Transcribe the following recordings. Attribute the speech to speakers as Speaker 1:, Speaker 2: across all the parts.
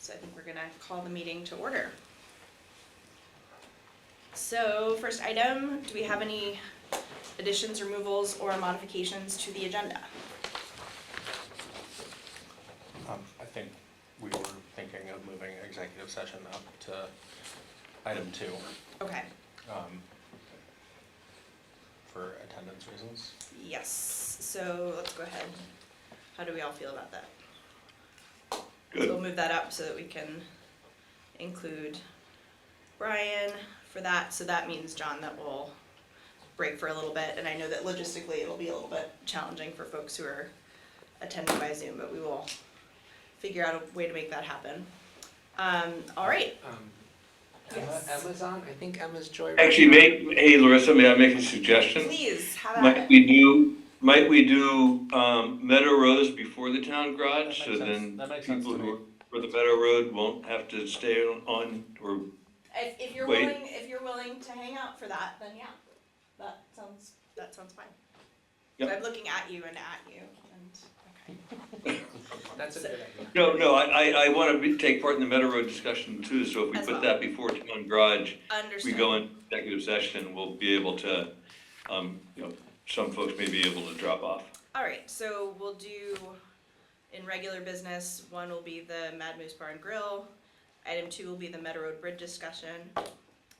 Speaker 1: So I think we're gonna call the meeting to order. So first item, do we have any additions, removals, or modifications to the agenda?
Speaker 2: I think we were thinking of moving executive session up to item 2.
Speaker 1: Okay,
Speaker 2: For attendance reasons.
Speaker 1: yes, so let's go ahead. How do we all feel about that?
Speaker 3: Good.
Speaker 1: So we'll move that up so that we can include Brian for that. So that means, John, that we'll break for a little bit. And I know that logistically it'll be a little bit challenging for folks who are attending by Zoom, but we will figure out a way to make that happen. All right. Yes.
Speaker 4: Emma's on? I think Emma's Joy.
Speaker 3: Actually, hey Larissa, may I make a suggestion?
Speaker 1: Please, have at
Speaker 3: Might
Speaker 1: it.
Speaker 3: we do Meadow Rose before the town garage,
Speaker 2: That
Speaker 3: so
Speaker 2: makes sense.
Speaker 3: then
Speaker 2: That makes sense
Speaker 3: people
Speaker 2: to
Speaker 3: who
Speaker 2: me.
Speaker 3: are for the Meadow Road won't have to stay on, or,
Speaker 1: If you're
Speaker 3: Wait.
Speaker 1: willing to hang out for that, then yeah, that sounds fine.
Speaker 3: Yep.
Speaker 1: So I'm looking at you and at you, and okay.
Speaker 4: That's a good idea.
Speaker 3: no, I want to take part in the Meadow Road discussion too, so if we
Speaker 1: As
Speaker 3: put
Speaker 1: well.
Speaker 3: that before town garage,
Speaker 1: Understood.
Speaker 3: we go in executive session, we'll be able to, some folks may be able to drop off.
Speaker 1: All right, so we'll do, in regular business, 1 will be the Mad Moose Bar and Grill, item 2 will be the Meadow Road Bridge discussion,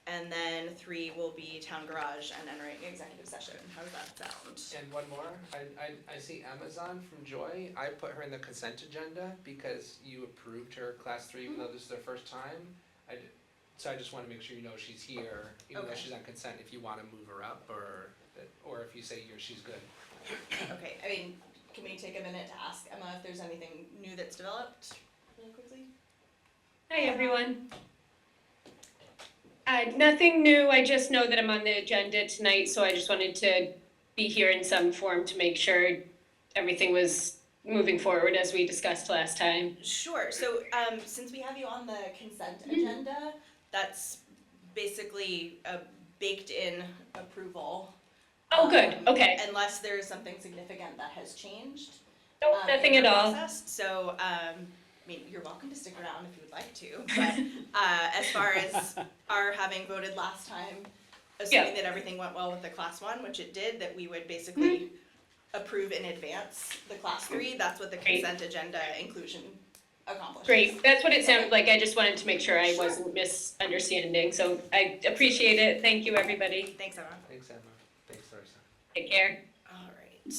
Speaker 1: and then 3 will be town garage and entering executive session. How does that sound?
Speaker 4: And one more, I see Amazon from Joy. I put her in the consent agenda because you approved her class 3, even though this is their first time. So I just wanna make sure you know she's here, even though
Speaker 1: Okay.
Speaker 4: she's on consent, if you wanna move her up, or if you say she's good.
Speaker 1: Okay, I mean, can we take a minute to ask Emma if there's anything new that's developed really quickly?
Speaker 5: Hi, everyone. Nothing new, I just know that I'm on the agenda tonight, so I just wanted to be here in some form to make sure everything was moving forward as we discussed last time.
Speaker 1: Sure, so since we have you on the consent agenda, that's basically a baked-in approval.
Speaker 5: Oh, good, okay.
Speaker 1: Unless there's something significant that has changed.
Speaker 5: Nope, nothing
Speaker 1: in
Speaker 5: at
Speaker 1: the
Speaker 5: all.
Speaker 1: process. So, I mean, you're welcome to stick around if you would like to, but as far as our having voted last time, assuming that everything went well with the class 1, which it did, that we would basically approve in advance the class 3, that's what the
Speaker 5: Great.
Speaker 1: consent agenda inclusion accomplishes.
Speaker 5: Great, that's what it sounded like, I just wanted to make sure I
Speaker 1: Sure.
Speaker 5: wasn't misunderstanding, so I appreciate it, thank you, everybody,
Speaker 1: Thanks, Emma.
Speaker 4: Thanks, Emma. Thanks, Larissa.
Speaker 5: take care.
Speaker 1: All right.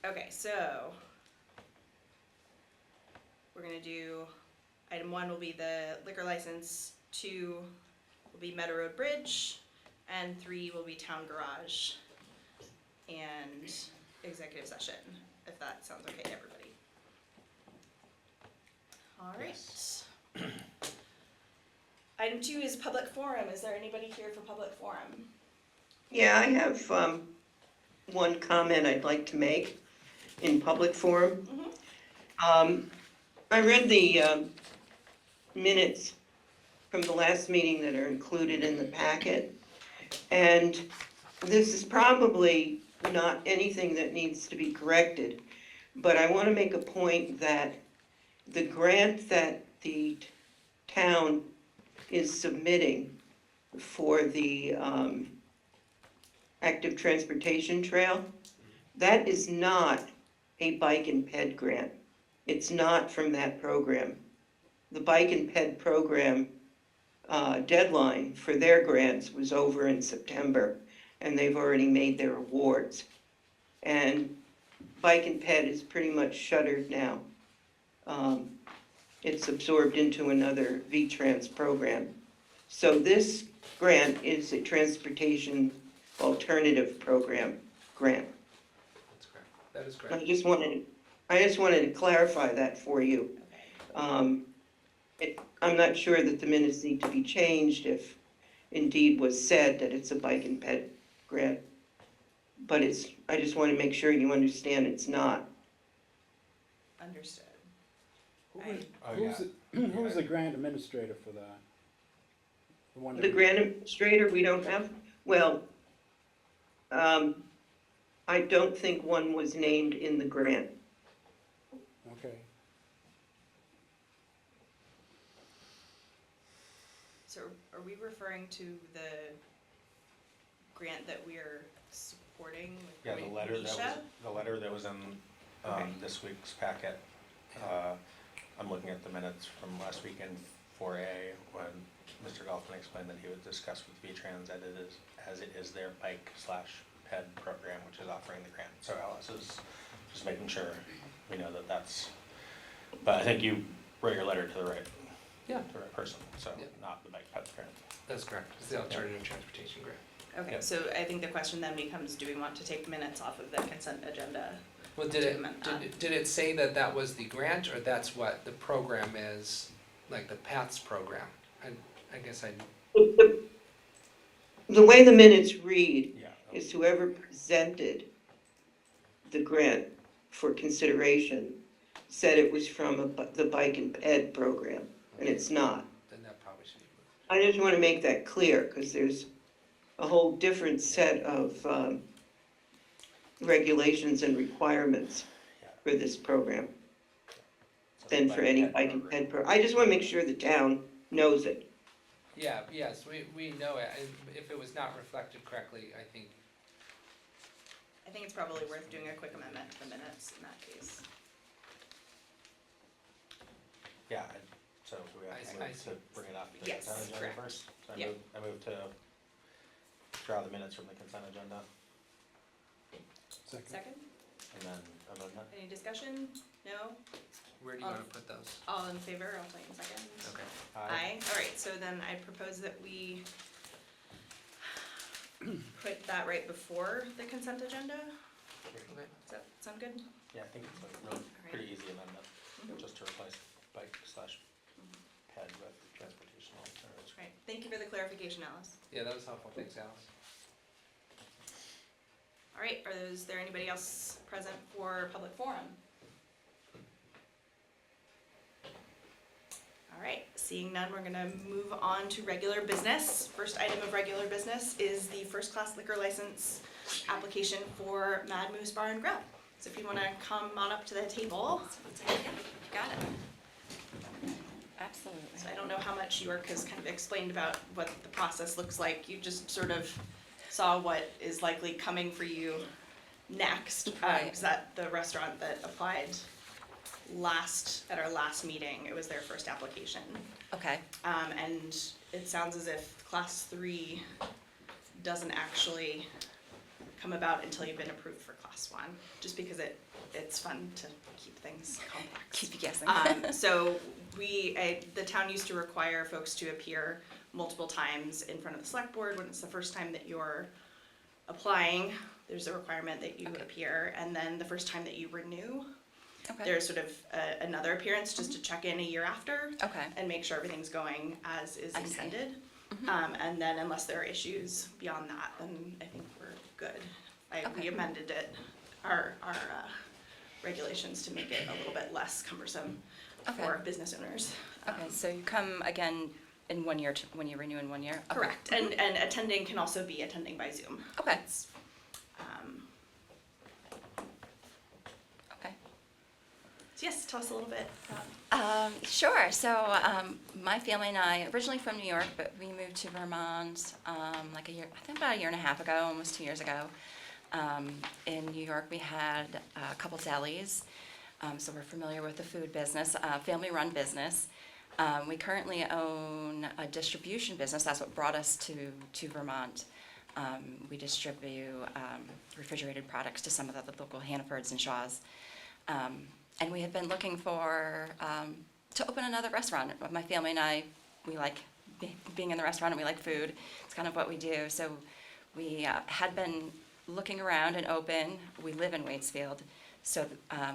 Speaker 1: Okay, so we're gonna do, item 1 will be the liquor license, 2 will be Meadow Road Bridge, and 3 will be town garage and executive session, if that sounds okay to everybody. All right.
Speaker 2: Yes.
Speaker 1: Item 2 is public forum. Is there anybody here for public forum?
Speaker 6: Yeah, I have one comment I'd like to make in public forum. I read the minutes from the last meeting that are included in the packet, and this is probably not anything that needs to be corrected, but I want to make a point that the grant that the town is submitting for the active transportation trail, that is not a bike and ped grant. It's not from that program. The bike and ped program deadline for their grants was over in September, and they've already made their awards. And bike and ped is pretty much shuttered now. It's absorbed into another V-Trans program. So this grant is a transportation alternative program grant.
Speaker 4: That's correct. That is
Speaker 6: I
Speaker 4: correct.
Speaker 6: just wanted to clarify that for you.
Speaker 1: Okay.
Speaker 6: I'm not sure that the minutes need to be changed if indeed was said that it's a bike and ped grant. But I just want to make sure you understand it's not.
Speaker 1: Understood.
Speaker 7: Who's the grant administrator for that? one
Speaker 6: The
Speaker 7: that-
Speaker 6: grant administrator, we don't have, well, I don't think one was named in the grant.
Speaker 7: Okay.
Speaker 1: So are we referring to the grant that we're supporting with
Speaker 2: Yeah, the letter that was,
Speaker 1: Misha?
Speaker 2: the letter that was in,
Speaker 1: Okay.
Speaker 2: this week's packet. I'm looking at the minutes from last week in 4A, when Mr. Golfman explained that he would discuss with V-Trans that it is, as it is their bike/ped program, which is offering the grant. So Alice is just making sure we know that that's, but I think you wrote your letter to the right,
Speaker 4: Yeah,
Speaker 2: to the right person, so
Speaker 4: Yeah.
Speaker 2: not the bike ped grant.
Speaker 4: that's correct. It's the alternative transportation grant.
Speaker 1: Okay,
Speaker 2: Yep.
Speaker 1: so I think the question then becomes, do we want to take minutes off of the consent agenda?
Speaker 4: Well,
Speaker 1: To amend that.
Speaker 4: did it say that that was the grant, or that's what the program is, like the PATHS program? I guess I,
Speaker 6: The way the minutes read
Speaker 2: Yeah.
Speaker 6: is whoever presented the grant for consideration said it was from the Bike and Ed program, and it's not.
Speaker 4: then that probably should be moved.
Speaker 6: I just want to make that clear, because there's a whole different set of regulations and requirements
Speaker 2: Yeah.
Speaker 6: for this program
Speaker 2: So
Speaker 6: than
Speaker 2: the
Speaker 6: for any
Speaker 2: ped
Speaker 6: Bike and
Speaker 2: program.
Speaker 6: Ed pro. I just want to make sure the town knows it.
Speaker 4: Yeah, yes, we know it. If it was not reflected correctly, I think,
Speaker 1: I think it's probably worth doing a quick amendment to the minutes in that case.
Speaker 2: Yeah, so do we
Speaker 4: I
Speaker 2: have
Speaker 4: see-
Speaker 2: to
Speaker 4: I
Speaker 2: move
Speaker 4: see.
Speaker 2: to bring it off the
Speaker 1: Yes,
Speaker 2: consent agenda
Speaker 1: correct.
Speaker 2: first? So
Speaker 1: Yeah.
Speaker 2: I move to draw the minutes from the consent agenda
Speaker 1: Second,
Speaker 2: and then amendment.
Speaker 1: any discussion? No?
Speaker 4: where do you wanna put those?
Speaker 1: All in favor, I'll tell you in a second.
Speaker 4: Okay.
Speaker 1: Aye, alright, so then I propose that we put that right before the consent agenda,
Speaker 4: Okay.
Speaker 1: does that sound good?
Speaker 2: Yeah, I think it's a really pretty easy amendment, just to replace bike/ped with transportation alternatives.
Speaker 1: Right, thank you for the clarification, Alice.
Speaker 4: Yeah, that was helpful. Thanks, Alice.
Speaker 1: Alright, is there anybody else present for public forum? Alright, seeing none, we're gonna move on to regular business. First item of regular business is the first-class liquor license application for Mad Moose Bar and Grill. So if you wanna come on up to the table, got it.
Speaker 8: Absolutely.
Speaker 1: So I don't know how much York has kind of explained about what the process looks like. You just sort of saw what is likely coming for you next.
Speaker 8: Right.
Speaker 1: Is that the restaurant that applied at our last meeting, it was their first application.
Speaker 8: Okay,
Speaker 1: And it sounds as if class 3 doesn't actually come about until you've been approved for class 1, just because it's fun to keep things complex.
Speaker 8: keep you guessing.
Speaker 1: So the town used to require folks to appear multiple times in front of the select board. When it's the first time that you're applying, there's a requirement that you
Speaker 8: Okay.
Speaker 1: appear, and then the first time that you renew,
Speaker 8: Okay,
Speaker 1: there's sort of another appearance just to check in a year after
Speaker 8: okay,
Speaker 1: and make sure everything's going as is
Speaker 8: I see.
Speaker 1: intended.
Speaker 8: Mhm.
Speaker 1: And then unless there are issues beyond that, then I think we're good. We
Speaker 8: Okay.
Speaker 1: amended our regulations to make it a little bit less cumbersome
Speaker 8: Okay.
Speaker 1: for business owners.
Speaker 8: okay, so you come again in 1 year, when you renew in 1 year? Okay.
Speaker 1: Correct, and attending can also be attending by Zoom.
Speaker 8: Okay,
Speaker 1: Um,
Speaker 8: okay.
Speaker 1: So yes, tell us a little bit about.
Speaker 8: Sure, so, my family and I, originally from New York, but we moved to Vermont, like I think about a year and a half ago, almost 2 years ago. In New York, we had a couple delis, so we're familiar with the food business, family-run business. We currently own a distribution business, that's what brought us to Vermont. We distribute refrigerated products to some of the local Hannafords and Shaws. And we had been looking for, to open another restaurant. My family and I, we like being in the restaurant and we like food. It's kind of what we do. So we had been looking around and open. We live in Waitsfield. So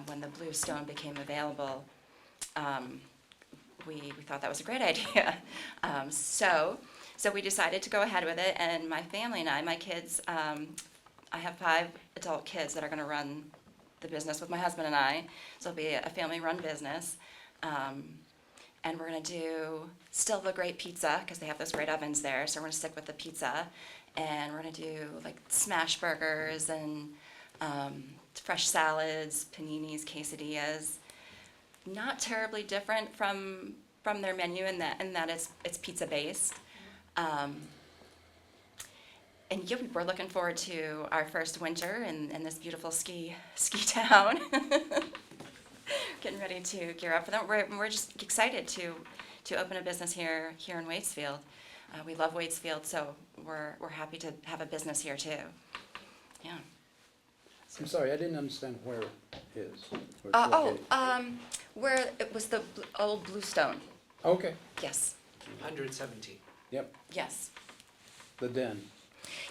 Speaker 8: when the Blue Stone became available, we thought that was a great idea. So we decided to go ahead with it. And my family and I, my kids, I have 5 adult kids that are going to run the business with my husband and I. So it'll be a family-run business. And we're gonna do still the great pizza, because they have those great ovens there, so we're gonna stick with the pizza. And we're gonna do like smash burgers and fresh salads, paninis, quesadillas. Not terribly different from their menu in that it's pizza-based. And yeah, we're looking forward to our first winter in this beautiful ski town. Getting ready to gear up for that. We're just excited to open a business here in Waitsfield. We love Waitsfield, so we're happy to have a business here too. Yeah.
Speaker 7: I'm sorry, I didn't understand where it is. Where it's located.
Speaker 8: Where it was the old Bluestone.
Speaker 7: Okay,
Speaker 8: Yes.
Speaker 4: 117.
Speaker 7: yep,
Speaker 8: Yes.
Speaker 7: the den.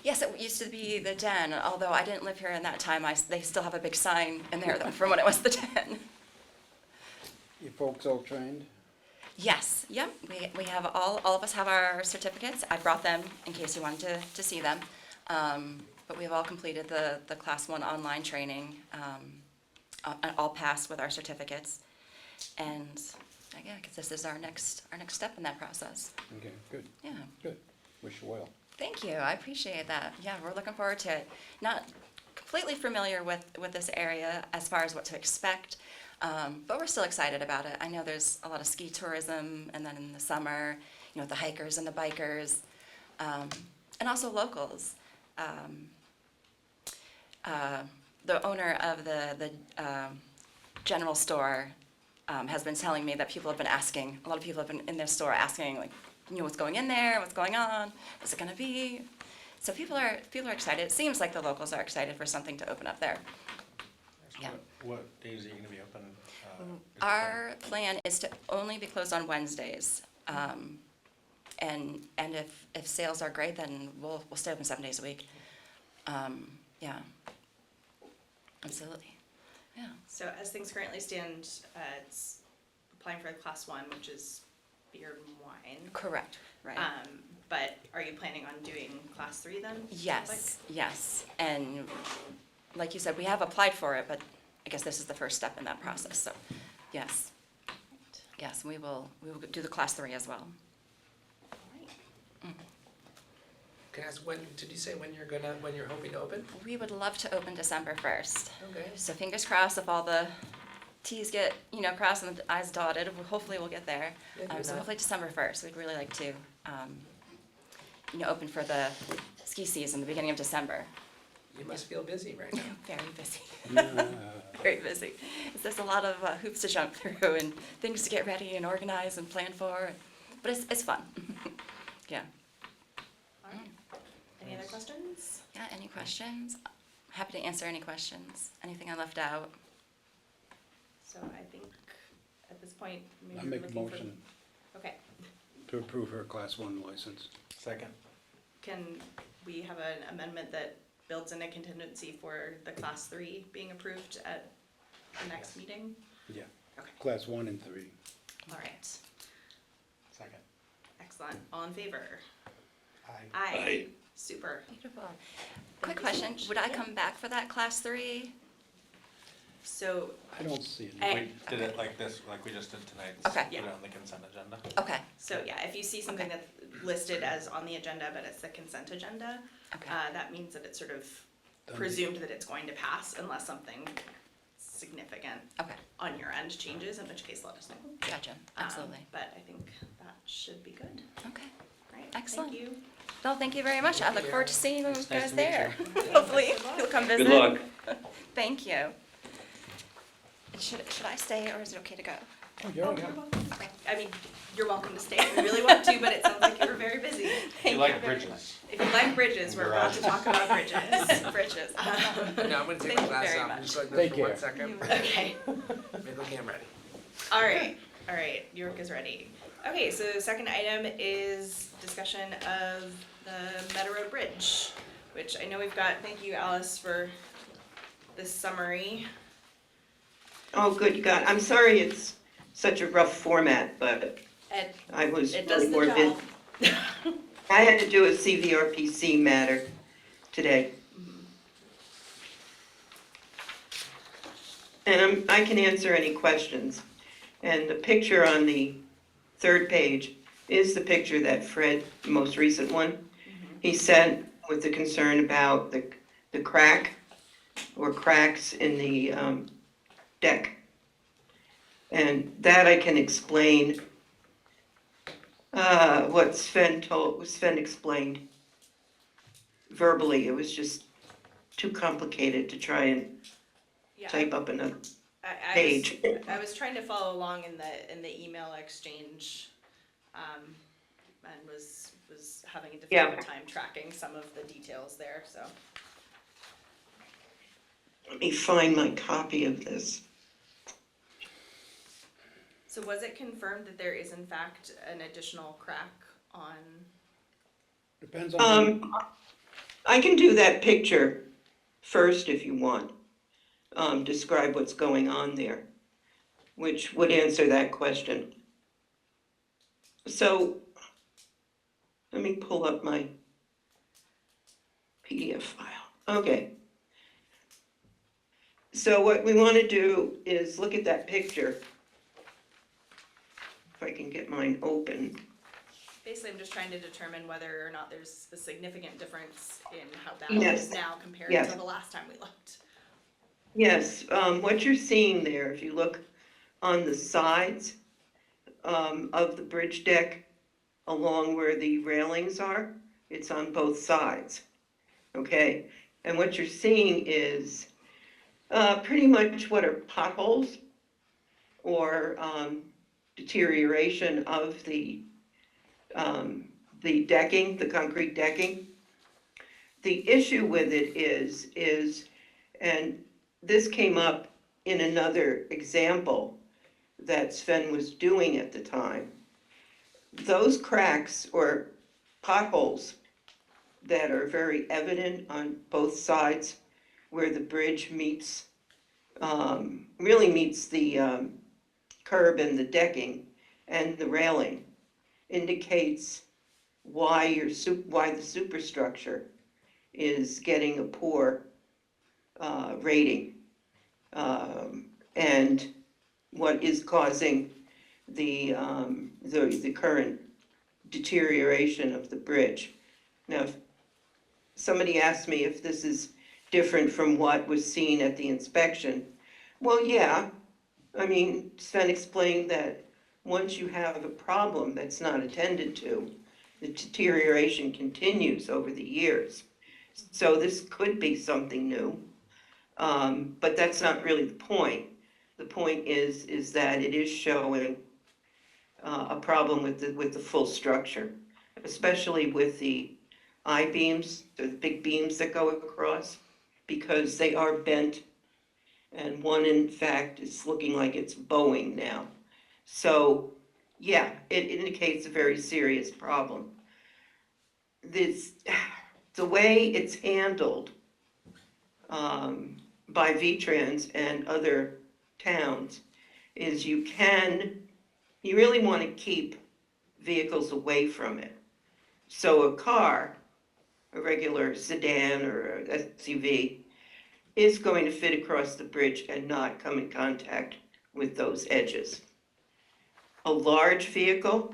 Speaker 8: Yes, it used to be the Den, although I didn't live here in that time. They still have a big sign in there though, from when it was the Den.
Speaker 7: You folks all trained?
Speaker 8: Yes, yep, we have, all of us have our certificates. I brought them in case you wanted to see them. But we have all completed the Class 1 online training, all passed with our certificates. And, yeah, 'cause this is our next step in that process.
Speaker 7: Okay, good,
Speaker 8: Yeah.
Speaker 7: good. Wish you well.
Speaker 8: Thank you, I appreciate that. Yeah, we're looking forward to it. Not completely familiar with this area as far as what to expect, but we're still excited about it. I know there's a lot of ski tourism, and then in the summer, the hikers and the bikers, and also locals. The owner of the general store has been telling me that people have been asking, a lot of people have been in their store asking, like, what's going in there, what's going on, what's it gonna be? So people are excited. It seems like the locals are excited for something to open up there. Yeah.
Speaker 2: What days are you gonna be open?
Speaker 8: Our plan is to only be closed on Wednesdays. And if sales are great, then we'll stay open 7 days a week. Yeah. Absolutely. Yeah.
Speaker 1: So as things currently stand, it's applying for Class 1, which is beer and wine.
Speaker 8: Correct, right.
Speaker 1: But are you planning on doing Class 3 then?
Speaker 8: Yes. And like you said, we have applied for it, but I guess this is the first step in that process, so, yes. Yes, we will do the Class 3 as well.
Speaker 4: Can I ask, did you say when you're hoping to open?
Speaker 8: We would love to open December 1st.
Speaker 4: Okay.
Speaker 8: So fingers crossed, if all the Ts get, crossed and the Is dotted, hopefully we'll get there.
Speaker 4: Yeah, good
Speaker 8: So
Speaker 4: enough.
Speaker 8: hopefully December 1st, we'd really like to, open for the ski season, the beginning of December.
Speaker 4: You must feel busy right now.
Speaker 8: Very busy.
Speaker 7: Yeah.
Speaker 8: Very busy. There's a lot of hoops to jump through and things to get ready and organize and plan for, but it's fun. Yeah.
Speaker 1: All right. Any other questions?
Speaker 8: Yeah, any questions? Happy to answer any questions. Anything I left out?
Speaker 1: So I think at this point, maybe
Speaker 7: I
Speaker 1: we're
Speaker 7: make a
Speaker 1: looking for.
Speaker 7: motion
Speaker 1: Okay,
Speaker 7: to approve her Class 1 license.
Speaker 2: Second.
Speaker 1: can we have an amendment that builds in a contingency for the Class 3 being approved at the next meeting?
Speaker 7: Yeah.
Speaker 1: Okay.
Speaker 7: Class 1 and 3.
Speaker 1: All right,
Speaker 2: Second.
Speaker 1: excellent. All in favor?
Speaker 2: Aye.
Speaker 3: Aye.
Speaker 1: Super.
Speaker 8: Beautiful. Quick question, would I come back for that Class 3?
Speaker 1: So,
Speaker 7: I don't see it.
Speaker 1: I-
Speaker 2: We did it like this, like we just did tonight.
Speaker 8: Okay.
Speaker 2: Put it on the consent agenda.
Speaker 8: Okay,
Speaker 1: so yeah, if you see something
Speaker 8: Okay.
Speaker 1: that's listed as on the agenda, but it's the consent agenda,
Speaker 8: okay,
Speaker 1: that means that it's sort of
Speaker 7: Done.
Speaker 1: presumed that it's going to pass unless something significant
Speaker 8: okay,
Speaker 1: on your end changes, in which case let us know.
Speaker 8: gotcha, absolutely.
Speaker 1: But I think that should be good,
Speaker 8: Okay,
Speaker 1: right?
Speaker 8: Excellent.
Speaker 1: Thank you.
Speaker 8: well, thank you very much. I look forward to seeing you
Speaker 2: It's
Speaker 8: guys
Speaker 2: nice to meet
Speaker 8: there.
Speaker 2: you.
Speaker 8: Hopefully, you'll come visit.
Speaker 3: Good luck.
Speaker 8: Thank you. Should I stay or is it okay to go?
Speaker 7: Oh, you're
Speaker 1: Oh,
Speaker 7: okay.
Speaker 1: you're welcome. I mean, you're welcome to stay if you really want to, but it sounds like you were very busy.
Speaker 2: You like bridges?
Speaker 1: If you like bridges, we're about to talk about bridges.
Speaker 8: Bridges.
Speaker 4: No, I'm gonna take
Speaker 8: Thank
Speaker 4: my
Speaker 8: you
Speaker 4: glasses
Speaker 8: very
Speaker 4: off
Speaker 8: much.
Speaker 4: and just like
Speaker 7: Take
Speaker 4: this for 1
Speaker 7: care.
Speaker 4: second.
Speaker 1: Okay,
Speaker 4: Make the cam ready.
Speaker 1: all right, York is ready. Okay, so the second item is discussion of the Meadow Road Bridge, which I know we've got, thank you Alice for this summary.
Speaker 6: Oh, good God, I'm sorry it's such a rough format, but
Speaker 1: Ed,
Speaker 6: I was
Speaker 1: it does
Speaker 6: really more
Speaker 1: the
Speaker 6: busy.
Speaker 1: job.
Speaker 6: I had to do a CVRPC matter today. And I can answer any questions. And the picture on the third page is the picture that Fred, the most recent one, he sent with the concern about the crack or cracks in the deck. And that I can explain what Sven explained verbally. It was just too complicated to try and
Speaker 1: Yeah,
Speaker 6: type up another
Speaker 1: I
Speaker 6: page.
Speaker 1: I was trying to follow along in the email exchange, and was having a difficult time tracking some of the details there, so.
Speaker 6: Let me find my copy of this.
Speaker 1: So was it confirmed that there is in fact an additional crack on,
Speaker 7: Depends on,
Speaker 6: I can do that picture first if you want. Describe what's going on there, which would answer that question. So, let me pull up my PDF file. Okay. So what we want to do is look at that picture. If I can get mine open.
Speaker 1: basically I'm just trying to determine whether or not there's a significant difference in how bad it
Speaker 6: Yes.
Speaker 1: is now compared
Speaker 6: Yes.
Speaker 1: to the last time we looked.
Speaker 6: Yes, what you're seeing there, if you look on the sides of the bridge deck along where the railings are, it's on both sides, okay? And what you're seeing is pretty much what are potholes or deterioration of the decking, the concrete decking. The issue with it is, and this came up in another example that Sven was doing at the time. Those cracks or potholes that are very evident on both sides where the bridge meets, really meets the curb and the decking and the railing, indicates why why the superstructure is getting a poor rating, and what is causing the current deterioration of the bridge. Now, if somebody asked me if this is different from what was seen at the inspection. Well, yeah, I mean, Sven explained that once you have a problem that's not attended to, the deterioration continues over the years. So this could be something new, but that's not really the point. The point is that it is showing a problem with the full structure, especially with the I-beams, the big beams that go across, because they are bent, and one in fact is looking like it's bowing now. So, yeah, it indicates a very serious problem. The way it's handled by V-Trans and other towns is you really want to keep vehicles away from it. So a car, a regular sedan or a SUV, is going to fit across the bridge and not come in contact with those edges. A large vehicle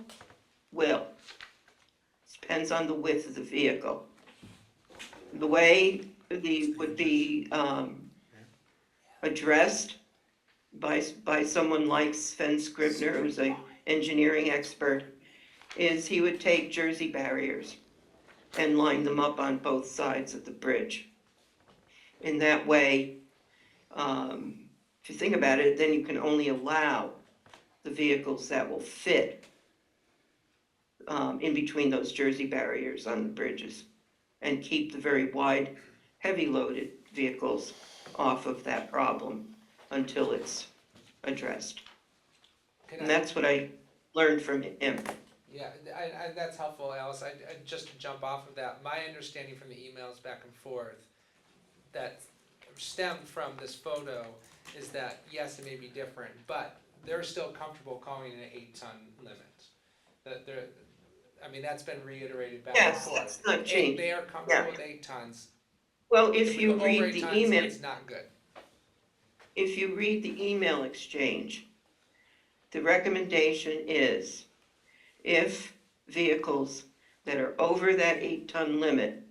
Speaker 6: will. Depends on the width of the vehicle. The way would be addressed by someone like Sven Scribner, who's an engineering expert, is he would take Jersey barriers and line them up on both sides of the bridge. In that way, if you think about it, then you can only allow the vehicles that will fit in between those Jersey barriers on the bridges, and keep the very wide, heavy-loaded vehicles off of that problem until it's addressed. And that's what I learned from him.
Speaker 4: Yeah, that's helpful, Alice. Just to jump off of that, my understanding from the emails back and forth that stemmed from this photo is that, yes, it may be different, but they're still comfortable calling it an 8-ton limit. I mean, that's been reiterated back and
Speaker 6: Yes,
Speaker 4: forth.
Speaker 6: that's not changed.
Speaker 4: They are comfortable with 8 tons.
Speaker 6: Well, if
Speaker 4: we
Speaker 6: you
Speaker 4: go over
Speaker 6: read
Speaker 4: 8
Speaker 6: the
Speaker 4: tons,
Speaker 6: email,
Speaker 4: it's not good.
Speaker 6: if you read the email exchange, the recommendation is if vehicles that are over that 8-ton limit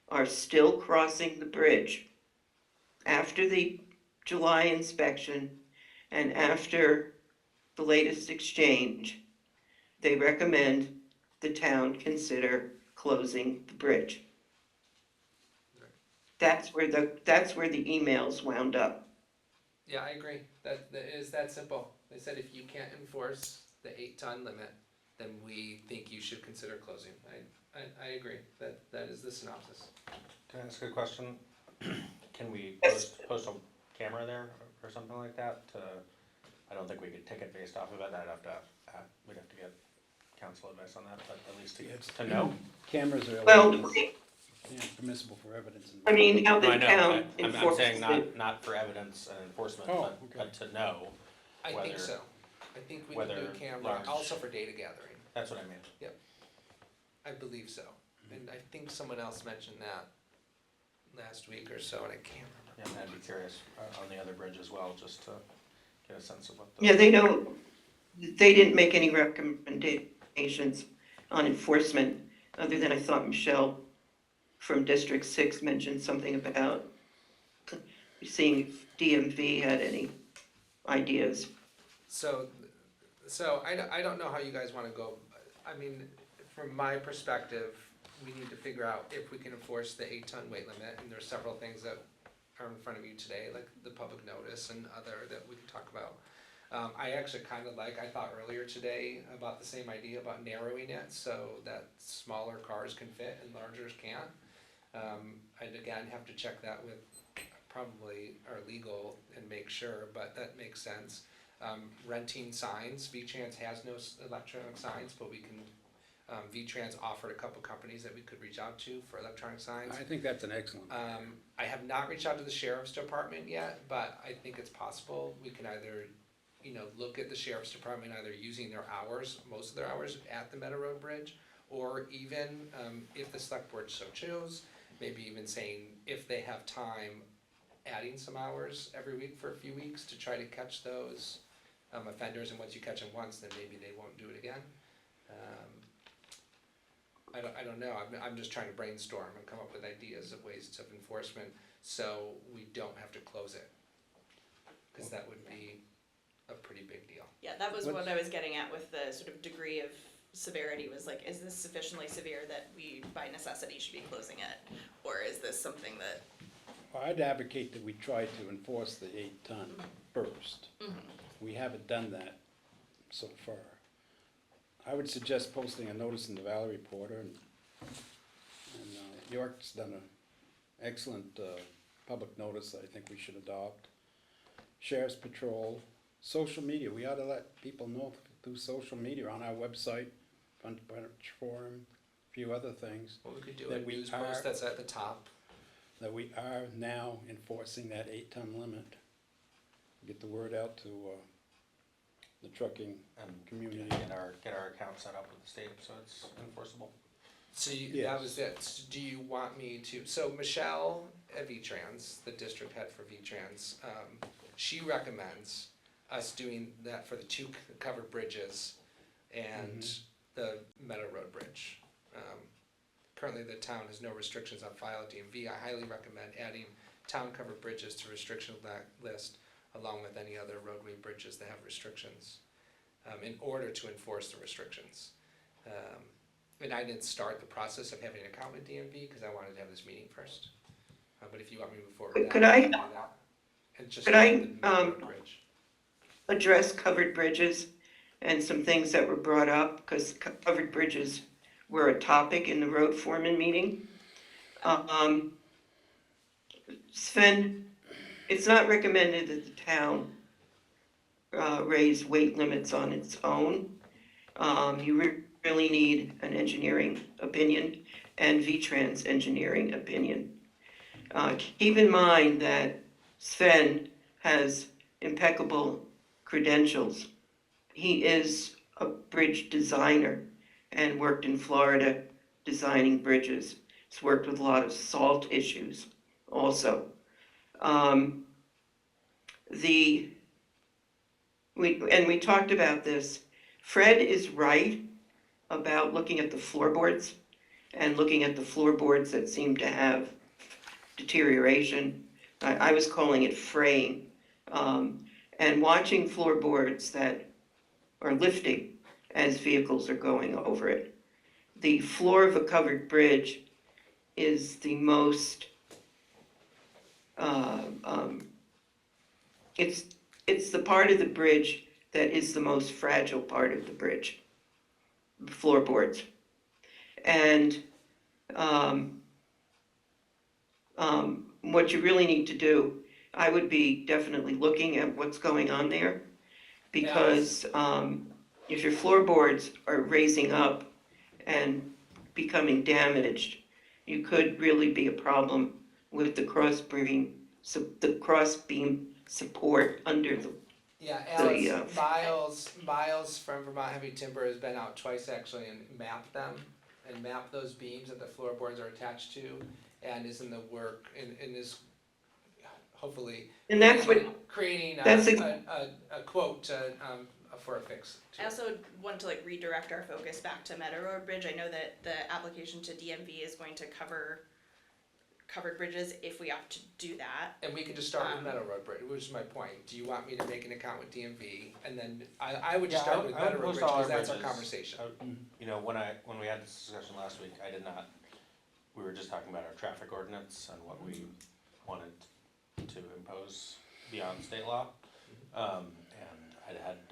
Speaker 6: are still crossing the bridge after the July inspection and after the latest exchange, they recommend the town consider closing the bridge. That's where the emails wound up.
Speaker 4: Yeah, I agree, that is that simple. They said if you can't enforce the 8-ton limit, then we think you should consider closing. I agree, that is the synopsis.
Speaker 2: Can I ask a question? Can we
Speaker 6: Yes.
Speaker 2: post a camera there or something like that to, I don't think we could ticket based off of it, we'd have to get council advice on that, but at least to know.
Speaker 7: Cameras are
Speaker 6: Well,
Speaker 7: illegal, yeah, permissible for evidence.
Speaker 6: I mean, how
Speaker 2: No, I
Speaker 6: the
Speaker 2: know,
Speaker 6: town
Speaker 2: I'm
Speaker 6: enforces
Speaker 2: saying
Speaker 6: it.
Speaker 2: not for evidence and enforcement,
Speaker 7: Oh,
Speaker 2: but
Speaker 7: okay.
Speaker 2: to know,
Speaker 4: I think
Speaker 2: Whether-
Speaker 4: so. I think we can do a
Speaker 2: whether
Speaker 4: camera,
Speaker 2: large-
Speaker 4: also for data gathering.
Speaker 2: that's what I mean.
Speaker 4: I believe so. And I think someone else mentioned that last week or so, and I can't remember.
Speaker 2: Yeah, and I'd be curious on the other bridge as well, just to get a sense of what the.
Speaker 6: Yeah, they didn't make any recommendations on enforcement, other than I thought Michelle from District 6 mentioned something about seeing if DMV had any ideas.
Speaker 4: So I don't know how you guys wanna go. I mean, from my perspective, we need to figure out if we can enforce the 8-ton weight limit, and there's several things that are in front of you today, like the public notice and other that we can talk about. I actually I thought earlier today about the same idea about narrowing it so that smaller cars can fit and largers can't. I'd again have to check that with probably our legal and make sure, but that makes sense. Renting signs, V-Trans has no electronic signs, but we can, V-Trans offered a couple companies that we could reach out to for electronic signs.
Speaker 7: I think that's an excellent.
Speaker 4: I have not reached out to the sheriff's department yet, but I think it's possible. We can either, look at the sheriff's department either using their hours, most of their hours at the Meadow Road Bridge, or even, if the select board so chose, maybe even saying if they have time, adding some hours every week for a few weeks to try to catch those offenders, and once you catch them once, then maybe they won't do it again. I don't know, I'm just trying to brainstorm and come up with ideas of ways of enforcement, so we don't have to close it. Cause that would be a pretty big deal.
Speaker 1: Yeah, that was
Speaker 7: What's-
Speaker 1: what I was getting at with the sort of degree of severity, was like, is this sufficiently severe that we by necessity should be closing it? Or is this something that,
Speaker 7: I'd advocate that we try to enforce the 8-ton first. We haven't done that so far. I would suggest posting a notice in the Valley Reporter, and York's done an excellent public notice that I think we should adopt. Sheriff's Patrol, social media, we ought to let people know through social media, on our website, Front Porch Forum, a few other things,
Speaker 4: Well, we could do
Speaker 7: That
Speaker 4: a
Speaker 7: we
Speaker 4: news
Speaker 7: are-
Speaker 4: post that's at the top.
Speaker 7: that we are now enforcing that 8-ton limit. Get the word out to the trucking
Speaker 2: And
Speaker 7: community.
Speaker 2: get our account set up with the state so it's enforceable.
Speaker 4: So that
Speaker 7: Yes.
Speaker 4: was it. So do you want me to, so Michelle at V-Trans, the district head for V-Trans, she recommends us doing that for the 2 covered bridges and the Meadow Road Bridge. Currently, the town has no restrictions on file at DMV. I highly recommend adding town covered bridges to restriction list, along with any other roadway bridges that have restrictions, in order to enforce the restrictions. And I didn't start the process of having an account with DMV because I wanted to have this meeting first. But if you want me to move forward with that,
Speaker 6: Could I-
Speaker 4: can do that. And just
Speaker 6: could I,
Speaker 4: the Meadow Road Bridge.
Speaker 6: Address covered bridges and some things that were brought up, because covered bridges were a topic in the road foreman meeting. Sven, it's not recommended that the town raise weight limits on its own. You really need an engineering opinion and V-Trans engineering opinion. Keep in mind that Sven has impeccable credentials. He is a bridge designer and worked in Florida designing bridges. He's worked with a lot of salt issues also. We talked about this. Fred is right about looking at the floorboards and looking at the floorboards that seem to have deterioration. I was calling it fraying. And watching floorboards that are lifting as vehicles are going over it. The floor of a covered bridge is the most, it's the part of the bridge that is the most fragile part of the bridge, floorboards. And what you really need to do, I would be definitely looking at what's going on there, because if your floorboards are raising up and becoming damaged, you could really be a problem with the cross beam support under the.
Speaker 4: Yeah,
Speaker 6: The,
Speaker 4: Alex, Miles from Vermont Heavy Timber has been out twice actually and mapped them, and mapped those beams that the floorboards are attached to, and is in the work, and is hopefully
Speaker 6: And that's what,
Speaker 4: creating
Speaker 6: that's
Speaker 4: a quote to, for a fix.
Speaker 1: I also want to like redirect our focus back to Meadow Road Bridge. I know that the application to DMV is going to cover covered bridges if we opt to do that.
Speaker 4: And we can just start with Meadow Road Bridge, which is my point. Do you want me to make an account with DMV? And then I would just
Speaker 2: Yeah,
Speaker 4: start with
Speaker 2: I would
Speaker 4: Meadow Road
Speaker 2: post
Speaker 4: Bridge,
Speaker 2: all our
Speaker 4: because that's our
Speaker 2: bridges.
Speaker 4: conversation.
Speaker 2: You know, when we had this discussion last week, I did not, we were just talking about our traffic ordinance and what we wanted to impose beyond state law. And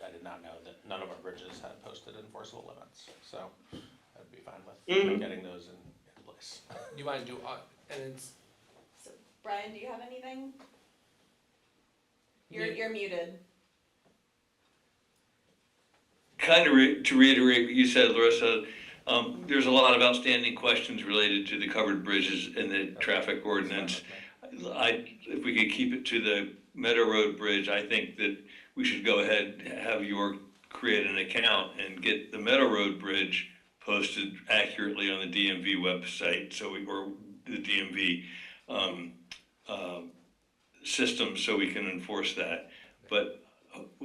Speaker 2: I did not know that none of our bridges had posted enforceable limits, so I'd be fine with getting those in place.
Speaker 4: You wanna do, and it's,
Speaker 1: So Brian, do you have anything?
Speaker 4: Mute.
Speaker 1: You're muted.
Speaker 3: Kind of to reiterate what you said, Larissa, there's a lot of outstanding questions related to the covered bridges and the traffic ordinance. If we could keep it to the Meadow Road Bridge, I think that we should go ahead and have York create an account and get the Meadow Road Bridge posted accurately on the DMV website, or the DMV system, so we can enforce that. But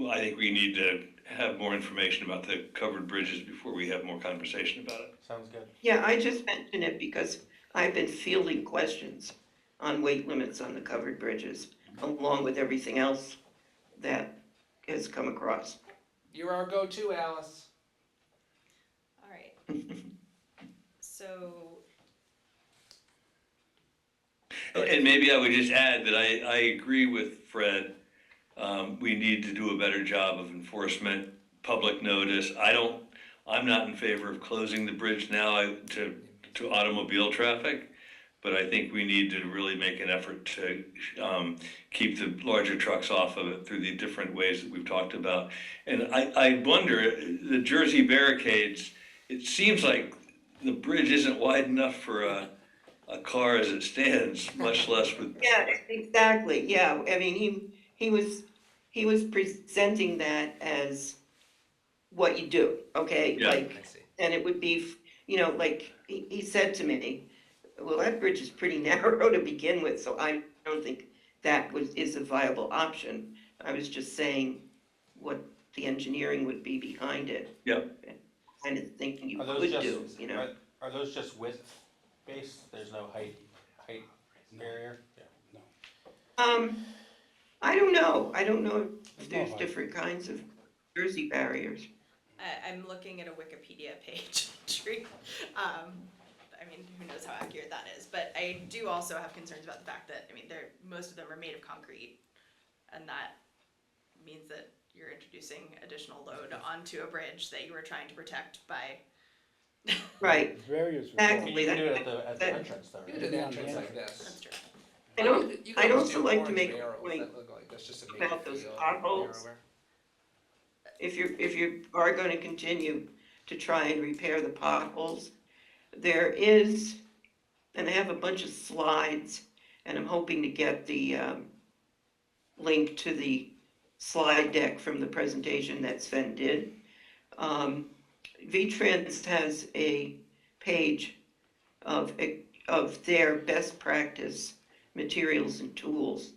Speaker 3: I think we need to have more information about the covered bridges before we have more conversation about it.
Speaker 2: Sounds good.
Speaker 6: yeah, I just mentioned it because I've been fielding questions on weight limits on the covered bridges, along with everything else that has come across.
Speaker 4: you're our go-to, Alice.
Speaker 1: Alright. So,
Speaker 3: And maybe I would just add that I agree with Fred. We need to do a better job of enforcement, public notice. I'm not in favor of closing the bridge now to automobile traffic, but I think we need to really make an effort to keep the larger trucks off of it through the different ways that we've talked about. And I wonder, the Jersey barricades, it seems like the bridge isn't wide enough for a car as it stands, much less with.
Speaker 6: Yeah, exactly, yeah, I mean, he was presenting that as what you do, okay?
Speaker 3: Yeah.
Speaker 6: Like,
Speaker 4: I see.
Speaker 6: and it would be, like, he said to me, well, that bridge is pretty narrow to begin with, so I don't think that is a viable option. I was just saying what the engineering would be behind it.
Speaker 3: Yep.
Speaker 6: Kind of thinking you
Speaker 2: Are those
Speaker 6: could
Speaker 2: just,
Speaker 6: do,
Speaker 2: are those just width based? There's no height barrier? Yeah.
Speaker 6: I don't know if
Speaker 7: There's no
Speaker 6: there's
Speaker 7: height.
Speaker 6: different kinds of Jersey barriers.
Speaker 1: I'm looking at a Wikipedia page. I mean, who knows how accurate that is, but I do also have concerns about the fact that, I mean, most of them are made of concrete, and that means that you're introducing additional load onto a bridge that you were trying to protect by.
Speaker 6: Right,
Speaker 7: Various.
Speaker 6: Exactly.
Speaker 2: You can do it at the
Speaker 6: that-
Speaker 2: entrance though,
Speaker 4: You
Speaker 2: right?
Speaker 4: could do the entrance like
Speaker 1: That's
Speaker 4: this.
Speaker 1: true.
Speaker 6: I don't-
Speaker 4: You could
Speaker 6: I'd
Speaker 4: almost
Speaker 6: also
Speaker 4: do
Speaker 6: like to
Speaker 4: orange
Speaker 6: make a
Speaker 4: barrels
Speaker 6: point
Speaker 4: that look like this, just to make
Speaker 6: about
Speaker 4: it
Speaker 6: those
Speaker 4: feel
Speaker 6: potholes.
Speaker 4: narrower.
Speaker 6: if you are going to continue to try and repair the potholes, there is, and I have a bunch of slides, and I'm hoping to get the link to the slide deck from the presentation that Sven did. V-Trans has a page of their best practice materials and tools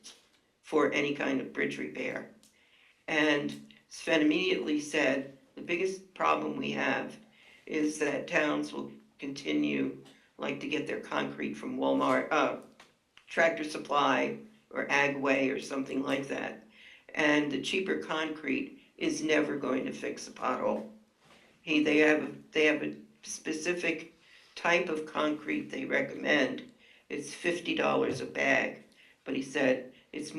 Speaker 6: for any kind of bridge repair. And Sven immediately said, the biggest problem we have is that towns will continue like to get their concrete from Walmart, Tractor Supply or Agway or something like that. And the cheaper concrete is never going to fix a pothole. they have a specific type of concrete they recommend. It's $50 a bag, but he said it's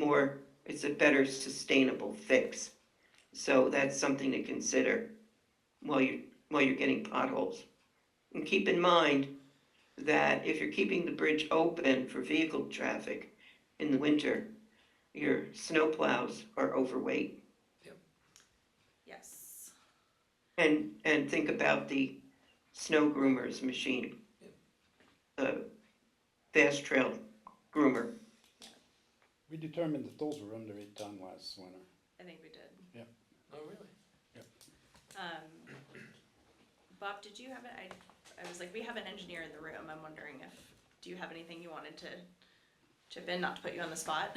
Speaker 6: a better sustainable fix. So that's something to consider while you're getting potholes. And keep in mind that if you're keeping the bridge open for vehicle traffic in the winter, your snowplows are overweight.
Speaker 1: Yes.
Speaker 6: And think about the snow groomer's machine. The fast trail groomer.
Speaker 7: We determined that those were under 8 ton last winter.
Speaker 1: I think we did.
Speaker 4: Oh, really?
Speaker 1: Bob, did you have it? I was like, we have an engineer in the room. I'm wondering do you have anything you wanted to chip in, not to put you on the spot?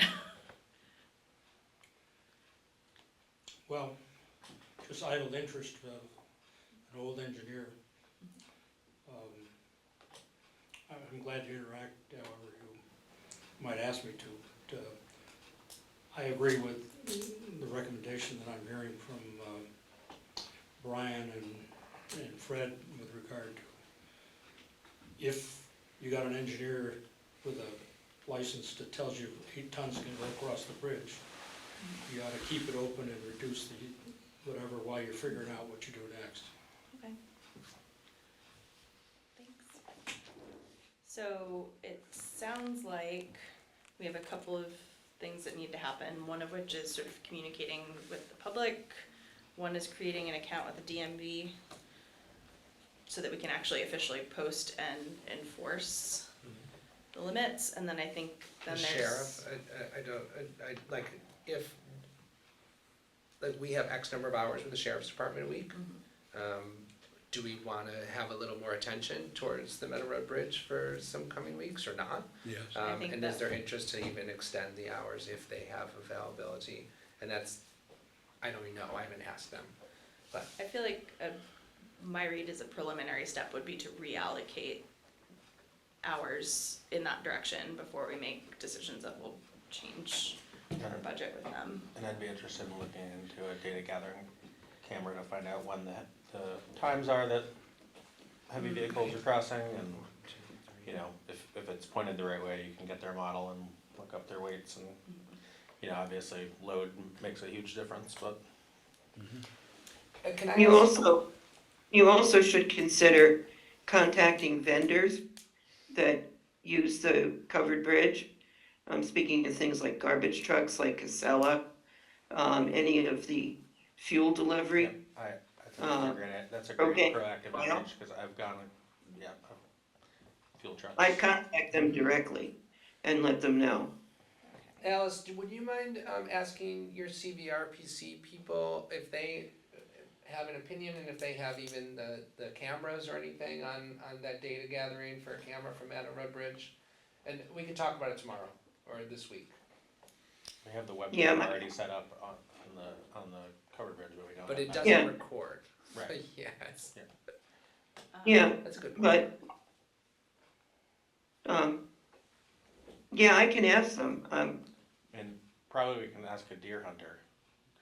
Speaker 9: Well, just idle interest of an old engineer. I'm glad to interact however you might ask me to. I agree with the recommendation that I'm hearing from Brian and Fred with regard to if you got an engineer with a license that tells you 8 tons can go across the bridge, you ought to keep it open and reduce the whatever while you're figuring out what you do next.
Speaker 1: Okay. Thanks. So it sounds like we have a couple of things that need to happen, one of which is sort of communicating with the public. One is creating an account with the DMV so that we can actually officially post and enforce the limits, and then I think then
Speaker 4: The
Speaker 1: there's.
Speaker 4: sheriff, I like, if, like, we have X number of hours with the sheriff's department a week. Do we wanna have a little more attention towards the Meadow Road Bridge for some coming weeks or not?
Speaker 7: Yes.
Speaker 1: I think
Speaker 4: And is
Speaker 1: that-
Speaker 4: there interest to even extend the hours if they have availability? And that's, I don't even know, I haven't asked them, but.
Speaker 1: I feel like my read as a preliminary step would be to reallocate hours in that direction before we make decisions that will change our budget with them.
Speaker 2: And I'd be interested in looking into a data gathering camera to find out when the times are that heavy vehicles are crossing, and, you know, if it's pointed the right way, you can get their model and look up their weights, and, you know, obviously load makes a huge difference, but.
Speaker 4: Can I
Speaker 6: You also should consider contacting vendors that use the covered bridge. I'm speaking of things like garbage trucks like Casella, any of the fuel delivery.
Speaker 2: Yeah, I think that's a great
Speaker 6: okay.
Speaker 2: proactive
Speaker 6: Well,
Speaker 2: approach, because I've gone, fuel trucks.
Speaker 6: I contact them directly and let them know.
Speaker 4: Alice, would you mind asking your CVRPC people if they have an opinion and if they have even the cameras or anything on that data gathering for a camera from Meadow Road Bridge? And we can talk about it tomorrow or this week.
Speaker 2: We have the
Speaker 6: Yeah,
Speaker 2: webcam already set up on the covered bridge, but we don't.
Speaker 4: But it
Speaker 2: have
Speaker 4: doesn't
Speaker 6: Yeah.
Speaker 4: record.
Speaker 2: Right.
Speaker 4: Yes,
Speaker 6: Yeah,
Speaker 4: that's a good point.
Speaker 6: but, yeah, I can ask them.
Speaker 2: And probably we can ask a deer hunter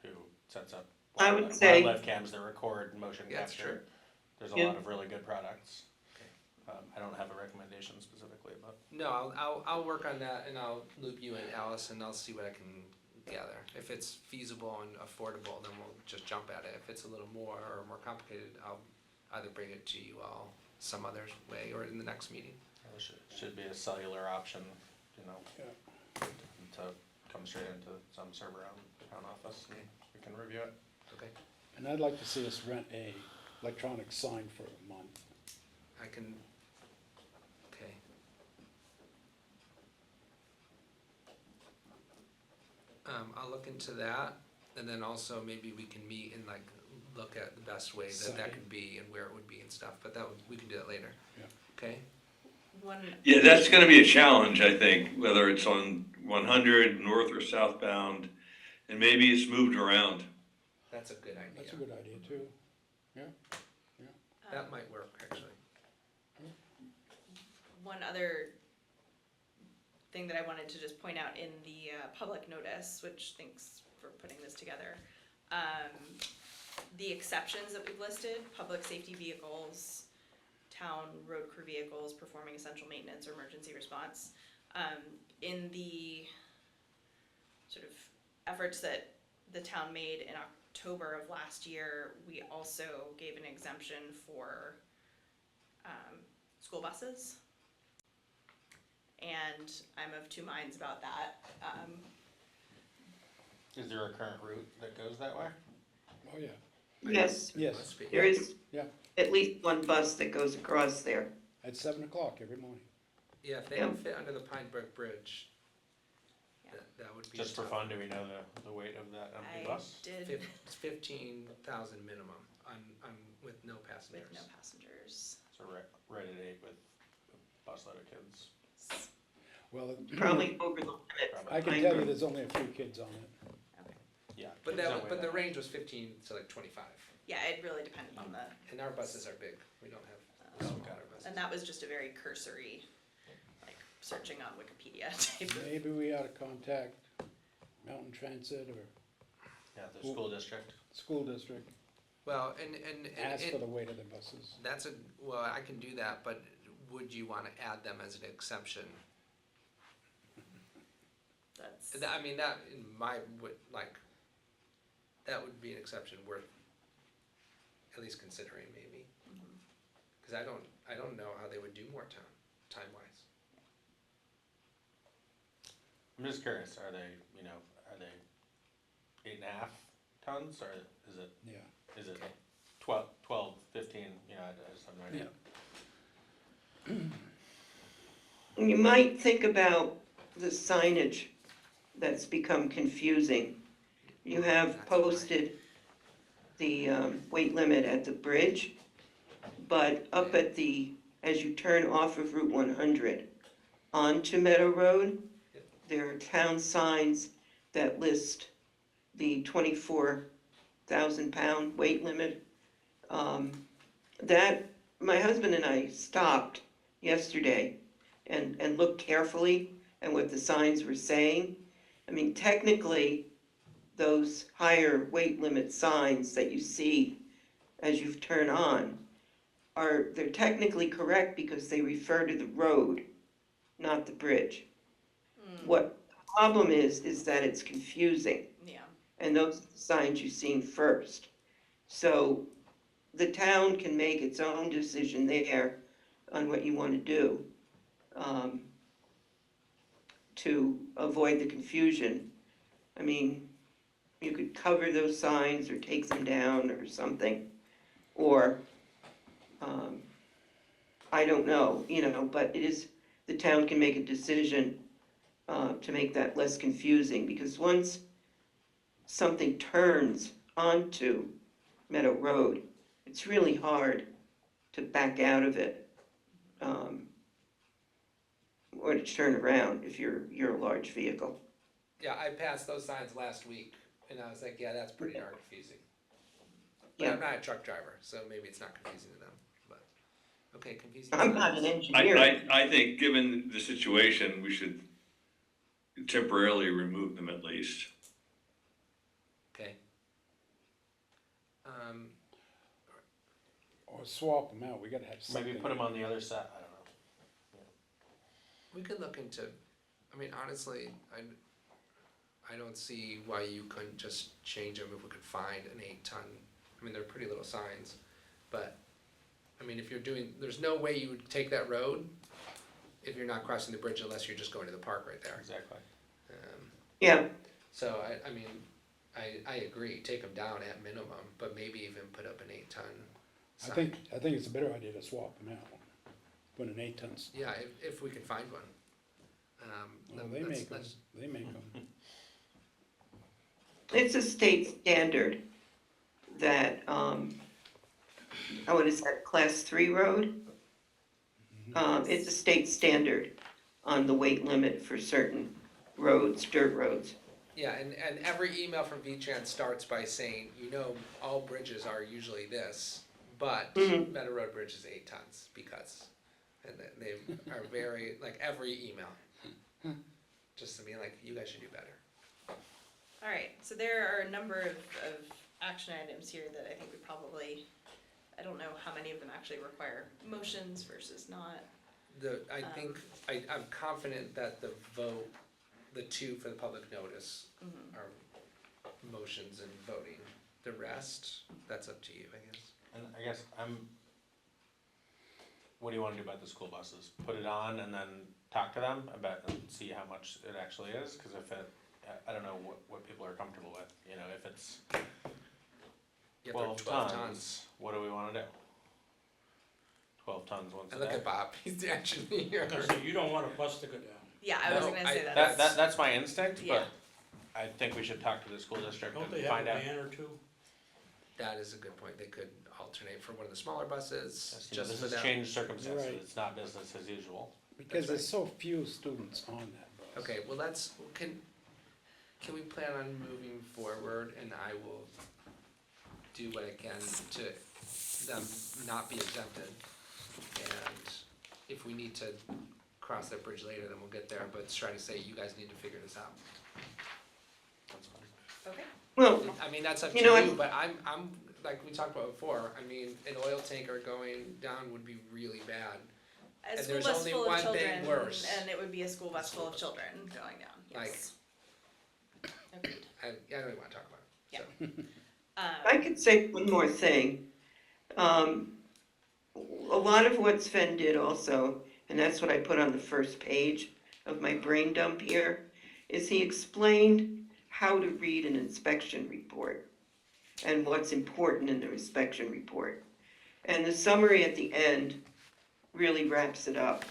Speaker 2: who sets up
Speaker 6: I would say-
Speaker 2: wildlife cams that record motion
Speaker 4: Yeah, that's
Speaker 2: capture.
Speaker 4: true.
Speaker 2: There's a
Speaker 6: Yeah.
Speaker 2: lot of really good products. I don't have a recommendation specifically, but.
Speaker 4: No, I'll work on that and I'll loop you and Alice and I'll see what I can gather. If it's feasible and affordable, then we'll just jump at it. If it's a little more or more complicated, I'll either bring it to you all some other way or in the next meeting.
Speaker 2: There should be a cellular option, you know,
Speaker 7: Yeah.
Speaker 2: to come straight into some server on the town office, and we can review it.
Speaker 4: Okay,
Speaker 7: And I'd like to see us rent a electronic sign for a month.
Speaker 4: I can, okay. I'll look into that, and then also maybe we can meet and like look at the best way that
Speaker 7: Second.
Speaker 4: could be and where it would be and stuff, but we can do that later.
Speaker 7: Yeah.
Speaker 4: Okay?
Speaker 1: One,
Speaker 3: Yeah, that's gonna be a challenge, I think, whether it's on 100, north or southbound, and maybe it's moved around.
Speaker 4: That's a good idea.
Speaker 7: That's a good idea too.
Speaker 4: That might work, actually.
Speaker 1: one other thing that I wanted to just point out in the public notice, which thanks for putting this together. the exceptions that we've listed, public safety vehicles, town road crew vehicles performing essential maintenance or emergency response. In the sort of efforts that the town made in October of last year, we also gave an exemption for school buses. And I'm of two minds about that.
Speaker 2: Is there a current route that goes that way?
Speaker 7: Oh, yeah.
Speaker 6: Yes,
Speaker 7: Yes.
Speaker 4: Must be.
Speaker 6: there is
Speaker 7: Yeah.
Speaker 6: at least one bus that goes across there.
Speaker 7: At 7 o'clock every morning.
Speaker 4: Yeah, if they don't fit under the Pine Brook Bridge,
Speaker 1: Yeah.
Speaker 4: that would be.
Speaker 2: Just for
Speaker 4: tough.
Speaker 2: fun, do we know the weight of that empty
Speaker 1: I
Speaker 2: bus?
Speaker 1: did
Speaker 4: It's 15,000 minimum on, with no passengers.
Speaker 1: with no passengers.
Speaker 2: So right at 8 with a busload of kids.
Speaker 7: Well,
Speaker 6: Probably over the limit.
Speaker 2: Probably.
Speaker 7: I can tell you there's only a few kids on it.
Speaker 2: Yeah.
Speaker 4: But
Speaker 2: kids don't
Speaker 4: that,
Speaker 2: weigh
Speaker 4: but the
Speaker 2: that
Speaker 4: range was 15 to like 25,
Speaker 1: Yeah, it really depended on the,
Speaker 4: and our buses are big, we don't have
Speaker 2: Oh,
Speaker 4: smaller buses.
Speaker 1: and that was just a very cursory, like, searching on Wikipedia type of.
Speaker 7: Maybe we ought to contact Mountain Transit or
Speaker 2: Yeah, the school district.
Speaker 7: school district,
Speaker 4: Well, and
Speaker 7: ask
Speaker 4: it-
Speaker 7: for the weight of the buses.
Speaker 4: that's a, well, I can do that, but would you wanna add them as an exception?
Speaker 1: That's,
Speaker 4: I mean, that, in my, would, like, that would be an exception worth at least considering maybe. Cause I don't know how they would do more time-wise.
Speaker 2: I'm just curious, are they 8.5 tons or is it 12, 15, I just have no idea.
Speaker 6: You might think about the signage that's become confusing. You have
Speaker 4: That's right.
Speaker 6: posted the weight limit at the bridge, but up at the, as you turn off of Route 100 onto Meadow Road, there are town signs that list the 24,000-pound weight limit. That, my husband and I stopped yesterday and looked carefully at what the signs were saying. I mean, technically, those higher weight limit signs that you see as you turn on they're technically correct because they refer to the road, not the bridge. What the problem is that it's confusing.
Speaker 1: yeah,
Speaker 6: And those are the signs you're seeing first. So the town can make its own decision there on what you want to do to avoid the confusion. I mean, you could cover those signs or take them down or something. Or, I don't know, but it is, the town can make a decision to make that less confusing, because once something turns onto Meadow Road, it's really hard to back out of it, or to turn around if you're a large vehicle.
Speaker 4: Yeah, I passed those signs last week, and I was like, yeah, that's pretty darn confusing. But
Speaker 6: Yeah.
Speaker 4: I'm not a truck driver, so maybe it's not confusing to them, but, okay, confusing.
Speaker 6: I'm not an
Speaker 4: signs.
Speaker 6: engineer.
Speaker 3: I think, given the situation, we should temporarily remove them at least.
Speaker 4: Okay.
Speaker 7: Or swap them out, we gotta have something.
Speaker 2: Maybe put them on the other side, I don't know.
Speaker 4: We could look into, I mean, honestly, I don't see why you couldn't just change them if we could find an 8-ton. I mean, they're pretty little signs, but, I mean, if you're doing, there's no way you would take that road if you're not crossing the bridge unless you're just going to the park right there.
Speaker 2: Exactly.
Speaker 6: Yeah,
Speaker 4: So I mean, I agree, take them down at minimum, but maybe even put up an 8-ton
Speaker 7: I
Speaker 4: sign.
Speaker 7: think it's a better idea to swap them out, put an 8-ton.
Speaker 4: Yeah, if we can find one.
Speaker 7: Well,
Speaker 4: then
Speaker 7: they
Speaker 4: let's-
Speaker 7: make them,
Speaker 4: let's-
Speaker 7: they make them.
Speaker 6: it's a state standard that, what is that, class 3 road? It's a state standard on the weight limit for certain roads, dirt roads.
Speaker 4: Yeah, and every email from V-Trans starts by saying, all bridges are usually this, but
Speaker 6: Mhm.
Speaker 4: Meadow Road Bridge is 8 tons because, and they are very, like every email. Just to be like, you guys should do better.
Speaker 1: alright, so there are a number of action items here that I think we probably, I don't know how many of them actually require motions versus not.
Speaker 4: I think, I'm confident that the vote, the two for the public notice are motions and voting. The rest, that's up to you, I guess.
Speaker 2: And I guess what do you wanna do about the school buses? Put it on and then talk to them about, and see how much it actually is? Cause if it, I don't know what people are comfortable with, you know, if it's
Speaker 4: Yeah, they're
Speaker 2: 12 tons, what do we wanna do? 12 tons once a
Speaker 4: And
Speaker 2: day?
Speaker 4: look at Bob, he's actually here.
Speaker 9: So you don't want a bus to go down.
Speaker 1: Yeah, I was
Speaker 4: No,
Speaker 1: gonna say that.
Speaker 2: That's my instinct,
Speaker 1: Yeah.
Speaker 2: but I think we should talk to the school district
Speaker 9: Don't
Speaker 2: and
Speaker 9: they have
Speaker 2: find
Speaker 9: a
Speaker 2: out.
Speaker 9: van or two?
Speaker 4: That is a good point, they could alternate for one of the smaller buses,
Speaker 2: Yes, you know,
Speaker 4: just
Speaker 2: this
Speaker 4: for
Speaker 2: has
Speaker 4: them.
Speaker 2: changed circumstances,
Speaker 7: Right.
Speaker 2: it's not business as usual.
Speaker 7: Because there's so few students on that bus.
Speaker 4: Okay, well, can we plan on moving forward, and I will do what I can to them not be exempted. And if we need to cross that bridge later, then we'll get there, but try to say, you guys need to figure this out.
Speaker 2: That's fine.
Speaker 1: Okay.
Speaker 6: Well,
Speaker 4: I mean, that's up to
Speaker 6: You know,
Speaker 4: you, but I'm, like we talked about before, I mean, an oil tanker going down would be really bad.
Speaker 1: A
Speaker 4: And
Speaker 1: school
Speaker 4: there's
Speaker 1: bus
Speaker 4: only
Speaker 1: full of
Speaker 4: one thing
Speaker 1: children,
Speaker 4: worse.
Speaker 1: and it would be a school bus full of children going down, yes. Agreed.
Speaker 4: I don't even wanna talk about it, so.
Speaker 6: I could say one more thing. A lot of what Sven did also, and that's what I put on the first page of my brain dump here, is he explained how to read an inspection report and what's important in the inspection report. And the summary at the end really wraps it up.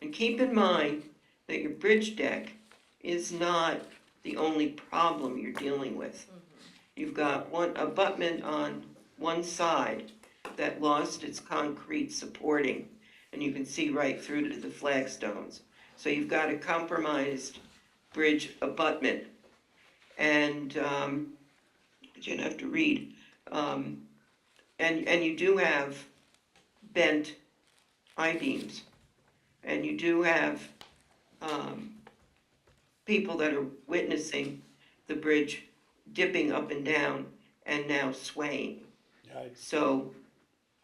Speaker 6: And keep in mind that your bridge deck is not the only problem you're dealing with. You've got one abutment on one side that lost its concrete supporting, and you can see right through to the flagstones. So you've got a compromised bridge abutment, and you don't have to read. And you do have bent I-beams, and you do have people that are witnessing the bridge dipping up and down and now swaying.
Speaker 7: Yeah,
Speaker 6: So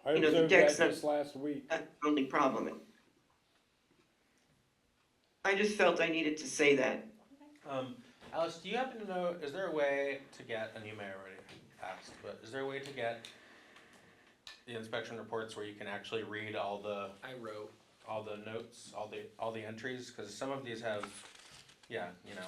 Speaker 7: I
Speaker 6: You know, the
Speaker 7: observed
Speaker 6: deck's
Speaker 7: that
Speaker 6: not-
Speaker 7: just last week.
Speaker 6: that's the only problem. I just felt I needed to say that.
Speaker 2: Alice, do you happen to know, is there a way to get, and you may already asked, but is there a way to get the inspection reports where you can actually read all the
Speaker 4: I wrote,
Speaker 2: notes, all the entries? Cause some of these have, yeah, you know,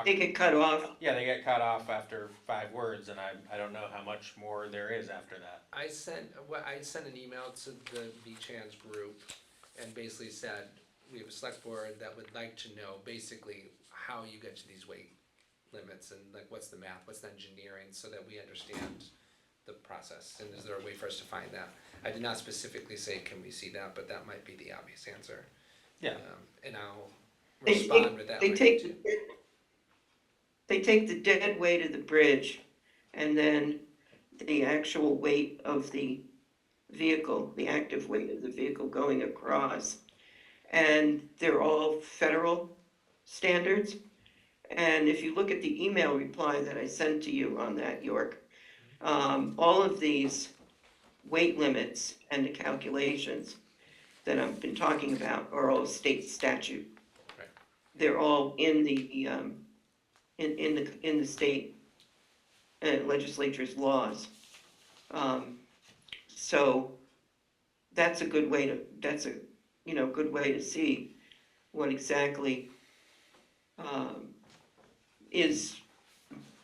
Speaker 6: They get cut off.
Speaker 2: yeah, they get cut off after 5 words, and I don't know how much more there is after that.
Speaker 4: I sent an email to the V-Trans group and basically said, we have a select board that would like to know basically how you get to these weight limits and like what's the math, what's the engineering, so that we understand the process, and is there a way for us to find that? I did not specifically say, can we see that, but that might be the obvious answer.
Speaker 2: Yeah.
Speaker 4: And I'll
Speaker 6: They
Speaker 4: respond with that.
Speaker 6: They
Speaker 4: way
Speaker 6: take,
Speaker 4: too.
Speaker 6: they take the dead weight of the bridge and then the actual weight of the vehicle, the active weight of the vehicle going across. And they're all federal standards. And if you look at the email reply that I sent to you on that, York, all of these weight limits and the calculations that I've been talking about are all state statute.
Speaker 4: Right.
Speaker 6: They're all in the, in the state legislature's laws. So that's a good way to, that's a, good way to see what exactly is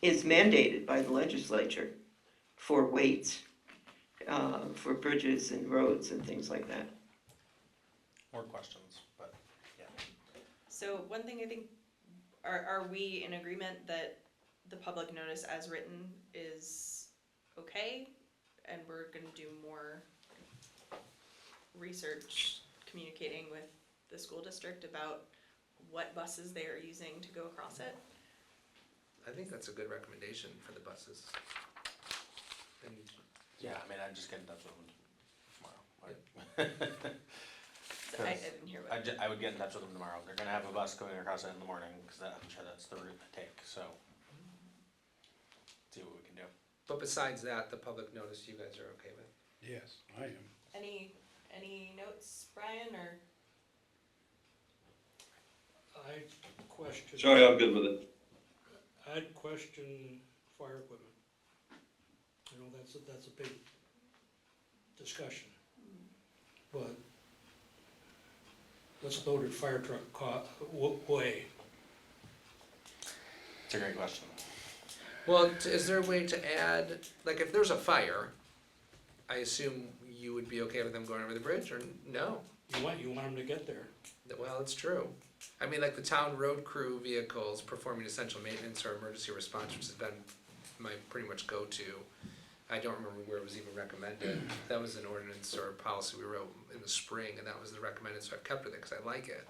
Speaker 6: mandated by the legislature for weights, for bridges and roads and things like that.
Speaker 2: More questions, but yeah.
Speaker 1: So one thing I think, are we in agreement that the public notice as written is okay? And we're gonna do more research, communicating with the school district about what buses they are using to go across it?
Speaker 4: I think that's a good recommendation for the buses. And
Speaker 2: Yeah, I mean, I'd just get in touch with them tomorrow.
Speaker 1: So I didn't hear what.
Speaker 2: I would get in touch with them tomorrow. They're gonna have a bus going across it in the morning, cause I'm sure that's the route they take, so. See what we can do.
Speaker 4: But besides that, the public notice you guys are okay with?
Speaker 7: Yes, I am.
Speaker 1: Any notes, Brian, or?
Speaker 9: I question.
Speaker 3: Sorry, I'm good with it.
Speaker 9: I'd question fire equipment. I know that's a big discussion. But what's a loaded fire truck weigh?
Speaker 2: It's a great question.
Speaker 4: Well, is there a way to add, like if there's a fire, I assume you would be okay with them going over the bridge, or no?
Speaker 9: You want them to get there.
Speaker 4: Well, it's true. I mean, like the town road crew vehicles performing essential maintenance or emergency response, which has been my pretty much go-to. I don't remember where it was even recommended. That was an ordinance or a policy we wrote in the spring, and that was the recommended, so I've kept with it because I like it.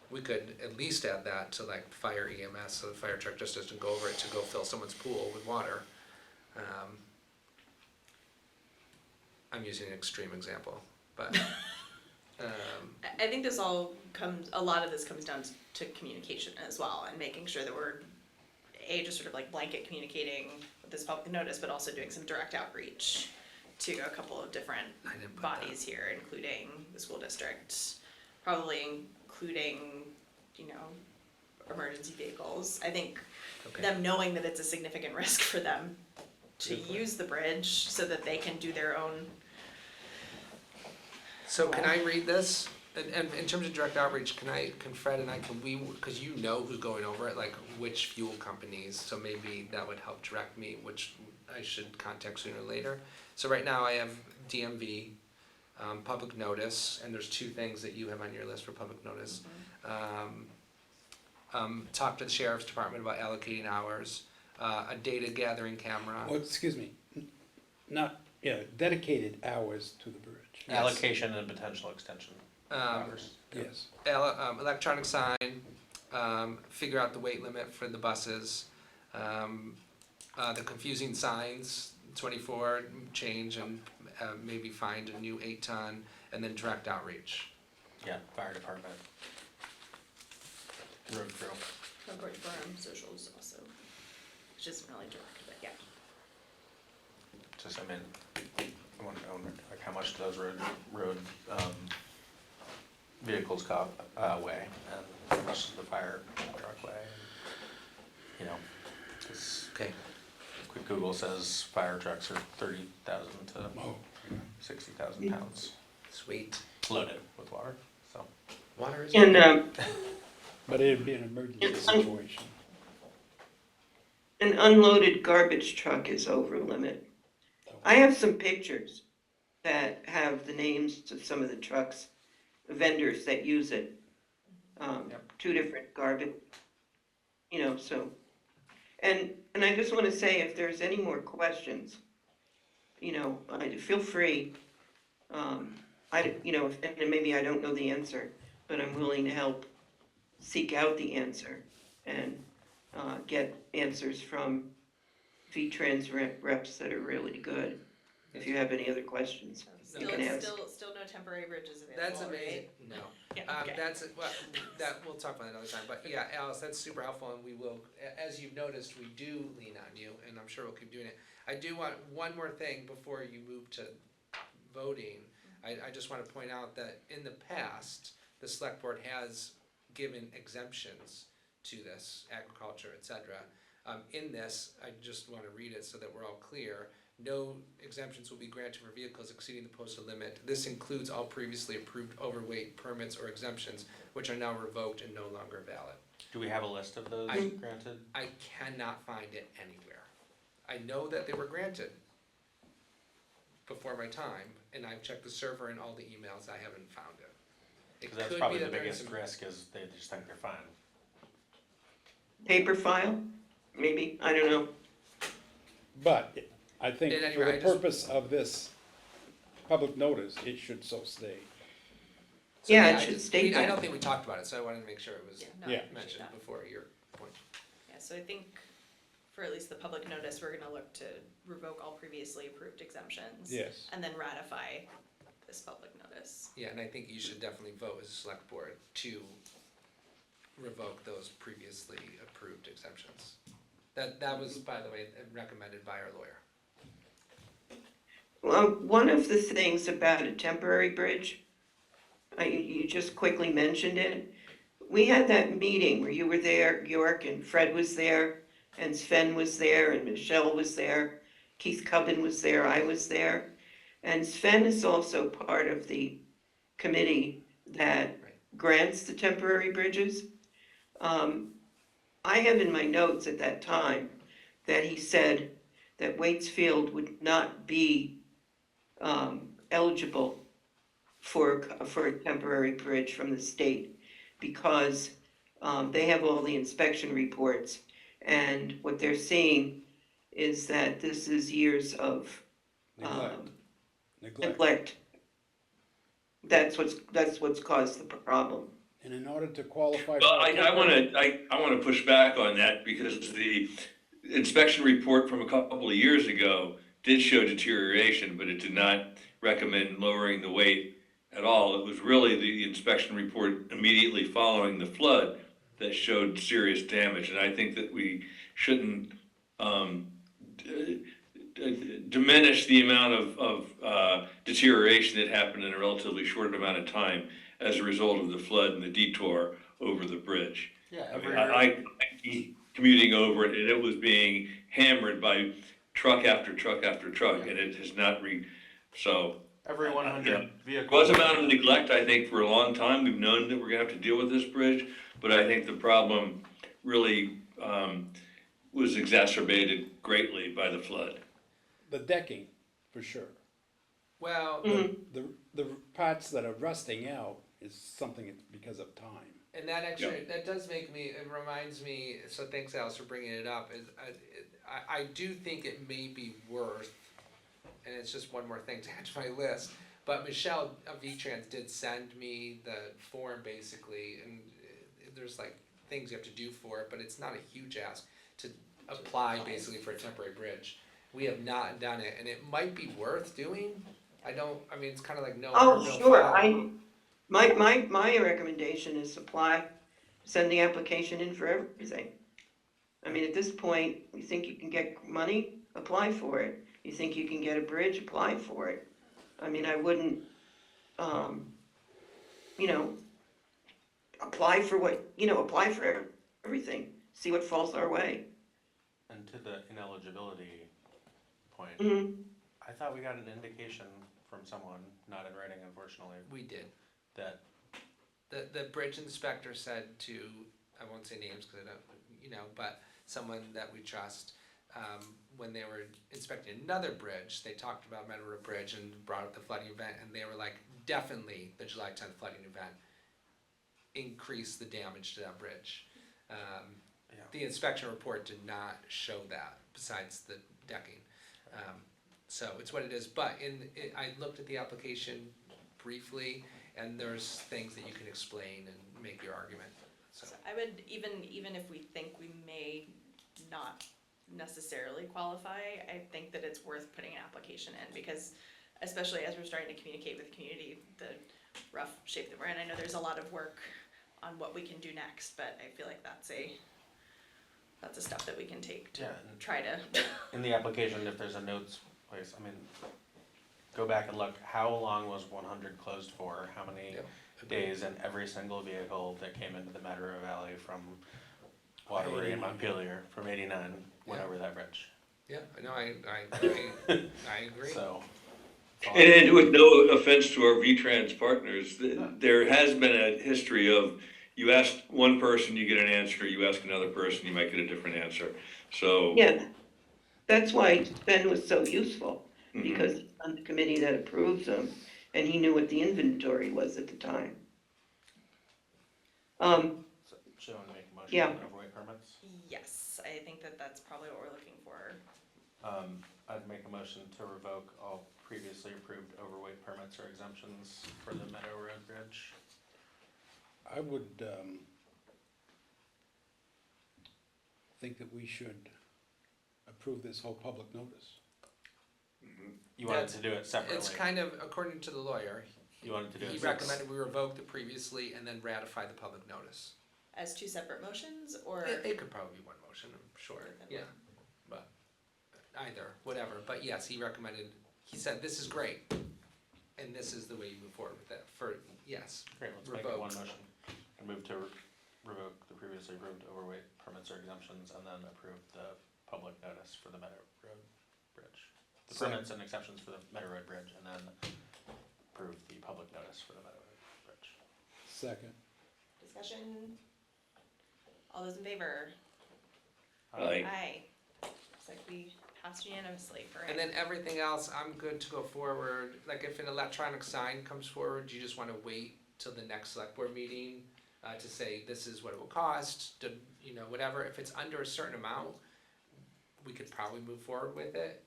Speaker 4: We could at least add that to like fire EMS, so the fire truck just doesn't go over it to go fill someone's pool with water. I'm using an extreme example, but
Speaker 1: I think a lot of this comes down to communication as well, and making sure that we're just sort of like blanket communicating with this public notice, but also doing some direct outreach to a couple of different
Speaker 4: I didn't put
Speaker 1: bodies here, including the school district, probably including, emergency vehicles. I think
Speaker 4: okay.
Speaker 1: them knowing that it's a significant risk for them to use the bridge so that they can do their own.
Speaker 4: So can I read this? And in terms of direct outreach, can Fred and I, because you know who's going over it, like which fuel companies, so maybe that would help direct me, which I should contact sooner or later. So right now I have DMV, public notice, and there's two things that you have on your list for public notice. Talk to the sheriff's department about allocating hours, a data gathering camera.
Speaker 7: Oh, excuse me, dedicated hours to the bridge.
Speaker 4: Yes.
Speaker 2: Allocation and potential extension hours.
Speaker 7: Yes.
Speaker 4: Electronic sign, figure out the weight limit for the buses, the confusing signs, 24 change and maybe find a new 8-ton, and then direct outreach.
Speaker 2: Yeah, fire department. Road crew.
Speaker 1: Concord Forum socials also, which isn't really direct, but yeah.
Speaker 2: Just, I want to know like how much do those road vehicles weigh, and how much does the fire truck weigh? And, this
Speaker 4: Okay.
Speaker 2: quick Google says fire trucks are 30,000 to 60,000 pounds,
Speaker 4: Sweet.
Speaker 2: loaded with water. So
Speaker 4: Water is.
Speaker 6: And,
Speaker 7: But it'd be an emergency situation.
Speaker 6: an unloaded garbage truck is over limit. I have some pictures that have the names of some of the trucks, vendors that use it.
Speaker 4: Yep.
Speaker 6: 2 different garbage, so. And I just want to say, if there's any more questions, feel free. And maybe I don't know the answer, but I'm willing to help seek out the answer and get answers from V-Trans reps that are really good. If you have any other questions, you can ask.
Speaker 1: Still no temporary bridges available,
Speaker 4: That's amazing.
Speaker 1: right?
Speaker 4: No.
Speaker 1: Yeah, okay.
Speaker 4: We'll talk about that another time, but yeah, Alice, that's super helpful, and we will, as you've noticed, we do lean on you, and I'm sure we'll keep doing it. I do want one more thing before you move to voting. I just wanna point out that in the past, the select board has given exemptions to this, agriculture, et cetera. In this, I just wanna read it so that we're all clear. No exemptions will be granted for vehicles exceeding the posted limit. This includes all previously approved overweight permits or exemptions, which are now revoked and no longer valid.
Speaker 2: do we have a list of those
Speaker 4: I-
Speaker 2: granted?
Speaker 4: I cannot find it anywhere. I know that they were granted before my time, and I've checked the server and all the emails, I haven't found it. It
Speaker 2: Because that's
Speaker 4: could be
Speaker 2: probably the
Speaker 4: that there's
Speaker 2: biggest
Speaker 4: some-
Speaker 2: risk, is they just think they're fine.
Speaker 6: Paper file, maybe, I don't know.
Speaker 7: But I think
Speaker 4: And
Speaker 7: for
Speaker 4: anyway,
Speaker 7: the
Speaker 4: I just-
Speaker 7: purpose of this public notice, it should so stay.
Speaker 4: So,
Speaker 6: Yeah, it
Speaker 4: I
Speaker 6: should
Speaker 4: just-
Speaker 6: state
Speaker 4: I
Speaker 6: that.
Speaker 4: don't think we talked about it, so I wanted to make sure it was
Speaker 1: Yeah, no,
Speaker 7: Yeah.
Speaker 1: I appreciate
Speaker 4: mentioned
Speaker 1: that.
Speaker 4: before your point.
Speaker 1: Yeah, so I think for at least the public notice, we're gonna look to revoke all previously approved exemptions.
Speaker 7: Yes.
Speaker 1: And then ratify this public notice.
Speaker 4: Yeah, and I think you should definitely vote as a select board to revoke those previously approved exemptions. That was, by the way, recommended by our lawyer.
Speaker 6: Well, one of the things about a temporary bridge, you just quickly mentioned it. We had that meeting where you were there, York, and Fred was there, and Sven was there, and Michelle was there, Keith Cubbin was there, I was there. And Sven is also part of the committee that grants the temporary bridges. I have in my notes at that time that he said that Waitsfield would not be eligible for a temporary bridge from the state because they have all the inspection reports, and what they're seeing is that this is years of neglect. That's what's caused the problem.
Speaker 7: And in order to qualify.
Speaker 3: Well, I wanna push back on that because the inspection report from a couple of years ago did show deterioration, but it did not recommend lowering the weight at all. It was really the inspection report immediately following the flood that showed serious damage, and I think that we shouldn't diminish the amount of deterioration that happened in a relatively short amount of time as a result of the flood and the detour over the bridge.
Speaker 2: Yeah,
Speaker 3: I mean, I commuting over it, and it was being hammered by truck after truck after truck, and it has not so.
Speaker 2: every 100 vehicles.
Speaker 3: It was a amount of neglect, I think, for a long time. We've known that we're gonna have to deal with this bridge, but I think the problem really was exacerbated greatly by the flood.
Speaker 7: The decking, for sure.
Speaker 4: Well,
Speaker 7: The parts that are rusting out is something it's because of time.
Speaker 4: and that actually, that does make me, it reminds me, so thanks Alice for bringing it up, is I do think it may be worth, and it's just one more thing to add to my list, but Michelle of V-Trans did send me the form basically, and there's like things you have to do for it, but it's not a huge ask to apply basically for a temporary bridge. We have not done it, and it might be worth doing. I mean, it's kind of like no harm,
Speaker 6: Oh,
Speaker 4: no
Speaker 6: sure,
Speaker 4: foul.
Speaker 6: my recommendation is send the application in for everything. I mean, at this point, you think you can get money, apply for it. You think you can get a bridge, apply for it. I mean, I wouldn't, apply for everything, see what falls our way.
Speaker 2: And to the ineligibility point,
Speaker 6: Mhm.
Speaker 2: I thought we got an indication from someone, not in writing unfortunately,
Speaker 4: We did.
Speaker 2: that,
Speaker 4: The bridge inspector said to, I won't say names because I don't, but someone that we trust, when they were inspecting another bridge, they talked about Meadow Road Bridge and brought up the flooding event, and they were like, definitely the July 10th flooding event increased the damage to that bridge. The inspection report did not show that, besides the decking. So it's what it is, but I looked at the application briefly, and there's things that you can explain and make your argument, so.
Speaker 1: So I would, even if we think we may not necessarily qualify, I think that it's worth putting an application in, because especially as we're starting to communicate with the community, the rough shape that we're in, I know there's a lot of work on what we can do next, but I feel like that's a stuff that we can take to
Speaker 2: and
Speaker 1: try to.
Speaker 2: in the application, if there's a notes place, I mean, go back and look, how long was 100 closed for? How many days? And every single vehicle that came into the Metro Valley from Waterbury and Montpelier from 89 went over that bridge.
Speaker 4: Yeah, no, I agree.
Speaker 2: So.
Speaker 3: And with no offense to our V-Trans partners, there has been a history of, you ask one person, you get an answer, you ask another person, you might get a different answer, so.
Speaker 6: Yeah, that's why Ben was so useful, because he's on the committee that approves them, and he knew what the inventory was at the time.
Speaker 2: So, should I make a motion
Speaker 6: Yeah.
Speaker 2: on overweight permits?
Speaker 1: Yes, I think that that's probably what we're looking for.
Speaker 2: I'd make a motion to revoke all previously approved overweight permits or exemptions for the Meadow Road Bridge.
Speaker 7: I would think that we should approve this whole public notice.
Speaker 2: You wanted to do it separately.
Speaker 4: It's kind of, according to the lawyer,
Speaker 2: You wanted to do it
Speaker 4: he
Speaker 2: separately.
Speaker 4: recommended we revoke the previously and then ratify the public notice.
Speaker 1: As two separate motions, or?
Speaker 4: It could probably be one motion, I'm sure,
Speaker 1: Different
Speaker 4: yeah, but either, whatever, but yes, he recommended, he said, this is great, and this is the way you move forward with it, for, yes,
Speaker 2: Great, let's make it
Speaker 4: Revoke.
Speaker 2: one motion. And move to revoke the previously approved overweight permits or exemptions and then approve the public notice for the Meadow Road Bridge. The
Speaker 4: Second.
Speaker 2: permits and exceptions for the Meadow Road Bridge and then approve the public notice for the Meadow Road Bridge.
Speaker 7: Second.
Speaker 1: Discussion? All those in favor?
Speaker 3: Aye.
Speaker 1: Aye. Looks like we passed unanimously for it.
Speaker 4: and then everything else, I'm good to go forward, like if an electronic sign comes forward, you just wanna wait till the next select board meeting, to say, this is what it will cost, to, you know, whatever, if it's under a certain amount, we could probably move forward with it,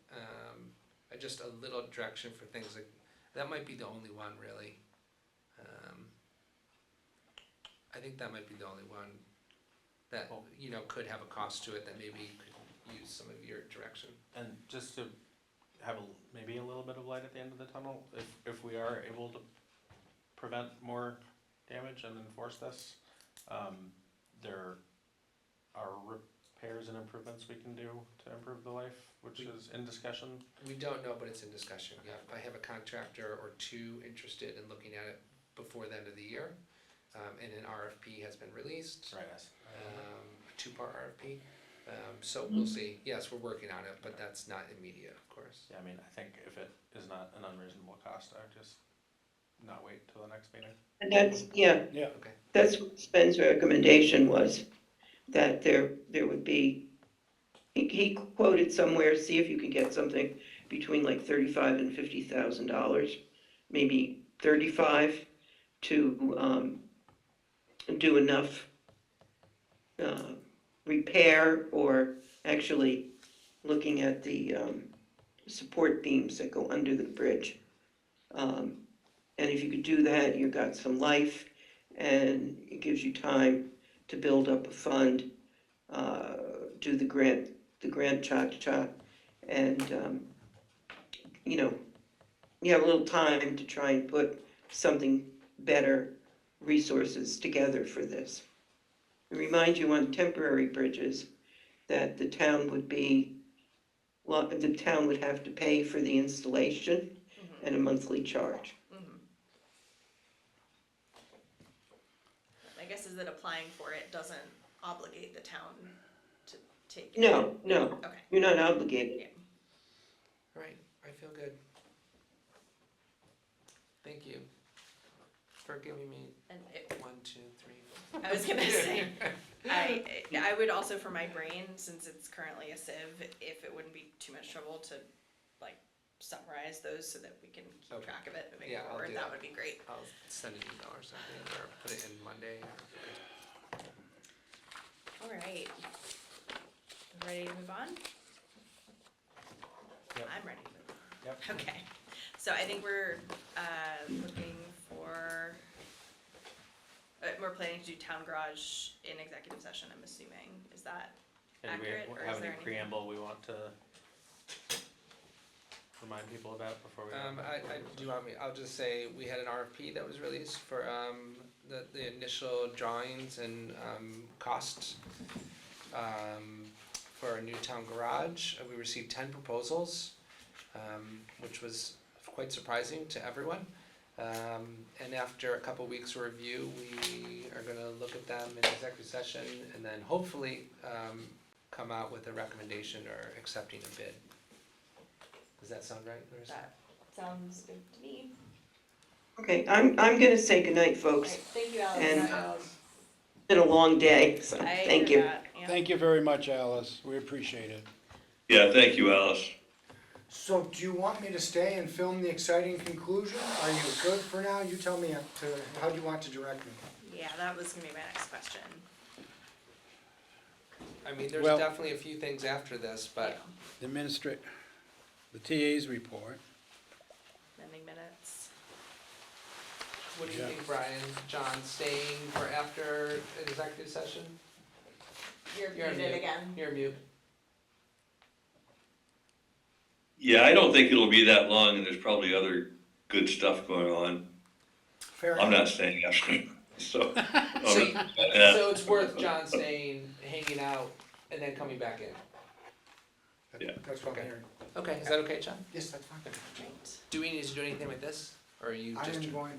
Speaker 4: just a little direction for things like, that might be the only one really. I think that might be the only one that,
Speaker 2: Cool.
Speaker 4: you know, could have a cost to it, that maybe you could use some of your direction.
Speaker 2: And just to have maybe a little bit of light at the end of the tunnel, if we are able to prevent more damage and enforce this, there are repairs and improvements we can do to improve the life, which is in discussion.
Speaker 4: We don't know, but it's in discussion, yeah, I have a contractor or two interested in looking at it before the end of the year. And an RFP has been released,
Speaker 2: Right, yes.
Speaker 4: a two-part RFP, so we'll see, yes, we're working on it, but that's not immediate, of course.
Speaker 2: Yeah, I mean, I think if it is not an unreasonable cost, I would just not wait till the next meeting.
Speaker 6: And that's, yeah,
Speaker 7: Yeah.
Speaker 4: Okay,
Speaker 6: that's what Spen's recommendation was, that there would be, he quoted somewhere, see if you can get something between like $35,000 and $50,000, maybe 35, to do enough repair, or actually looking at the support beams that go under the bridge. And if you could do that, you've got some life, and it gives you time to build up a fund, do the grant cha-cha, and, you know, you have a little time to try and put something better resources together for this. I remind you on temporary bridges that the town would have to pay for the installation and a monthly charge.
Speaker 1: I guess is that applying for it doesn't obligate the town to take it?
Speaker 6: No,
Speaker 1: Okay.
Speaker 6: you're not obligated.
Speaker 4: all right, I feel good. Thank you for giving me
Speaker 1: And
Speaker 4: 1, 2, 3.
Speaker 1: I was gonna say, I would also, for my brain, since it's currently a sieve, if it wouldn't be too much trouble to like summarize those so that we can keep
Speaker 4: Okay.
Speaker 1: track of it moving
Speaker 4: Yeah, I'll
Speaker 1: forward,
Speaker 4: do
Speaker 1: that
Speaker 4: that.
Speaker 1: would be great.
Speaker 4: I'll send an email or something, or put it in Monday.
Speaker 1: All right. Ready to move on?
Speaker 2: Yep.
Speaker 1: I'm ready to move on.
Speaker 2: Yep.
Speaker 1: Okay, so I think we're looking for, we're planning to do town garage in executive session, I'm assuming, is that
Speaker 2: And do
Speaker 1: accurate,
Speaker 2: we
Speaker 1: or is
Speaker 2: have
Speaker 1: there
Speaker 2: any
Speaker 1: anything?
Speaker 2: preamble we want to remind people about before we?
Speaker 4: Do you want me, I'll just say, we had an RFP that was released for, the initial drawings and, costs, for a new town garage. We received 10 proposals, which was quite surprising to everyone. And after a couple weeks of review, we are gonna look at them in executive session and then hopefully, come out with a recommendation or accepting a bid. Does that sound right, Larissa?
Speaker 1: That sounds good to me.
Speaker 6: Okay, I'm gonna say goodnight,
Speaker 1: All right,
Speaker 6: folks.
Speaker 1: thank you, Alex.
Speaker 6: And- It's been a long day, so
Speaker 1: I
Speaker 6: thank
Speaker 1: hear
Speaker 6: you.
Speaker 1: that, yeah.
Speaker 7: Thank you very much, Alice. We appreciate it.
Speaker 3: Yeah, thank you, Alice.
Speaker 10: So do you want me to stay and film the exciting conclusion? Are you good for now? You tell me how do you want to direct me?
Speaker 1: Yeah, that was gonna be my next question.
Speaker 4: I mean, there's
Speaker 7: Well-
Speaker 4: definitely a few things after this, but
Speaker 7: The the TA's report.
Speaker 1: Mending minutes.
Speaker 4: what do you
Speaker 7: Yeah.
Speaker 4: think, Brian? John, staying for after executive session?
Speaker 1: You're
Speaker 4: You're
Speaker 1: muted
Speaker 4: mute.
Speaker 1: again.
Speaker 4: You're mute.
Speaker 3: Yeah, I don't think it'll be that long, and there's probably other good stuff going on.
Speaker 10: Fair
Speaker 3: I'm
Speaker 10: enough.
Speaker 3: not staying after, so.
Speaker 4: So, so it's worth John staying, hanging out and then coming back in.
Speaker 3: Yeah.
Speaker 10: That's what I'm
Speaker 4: Okay.
Speaker 10: hearing.
Speaker 4: Okay, is that okay, John?
Speaker 10: Yes, that's fine.
Speaker 1: Right.
Speaker 4: Do we need to do anything with this, or are you just?
Speaker 10: I'm going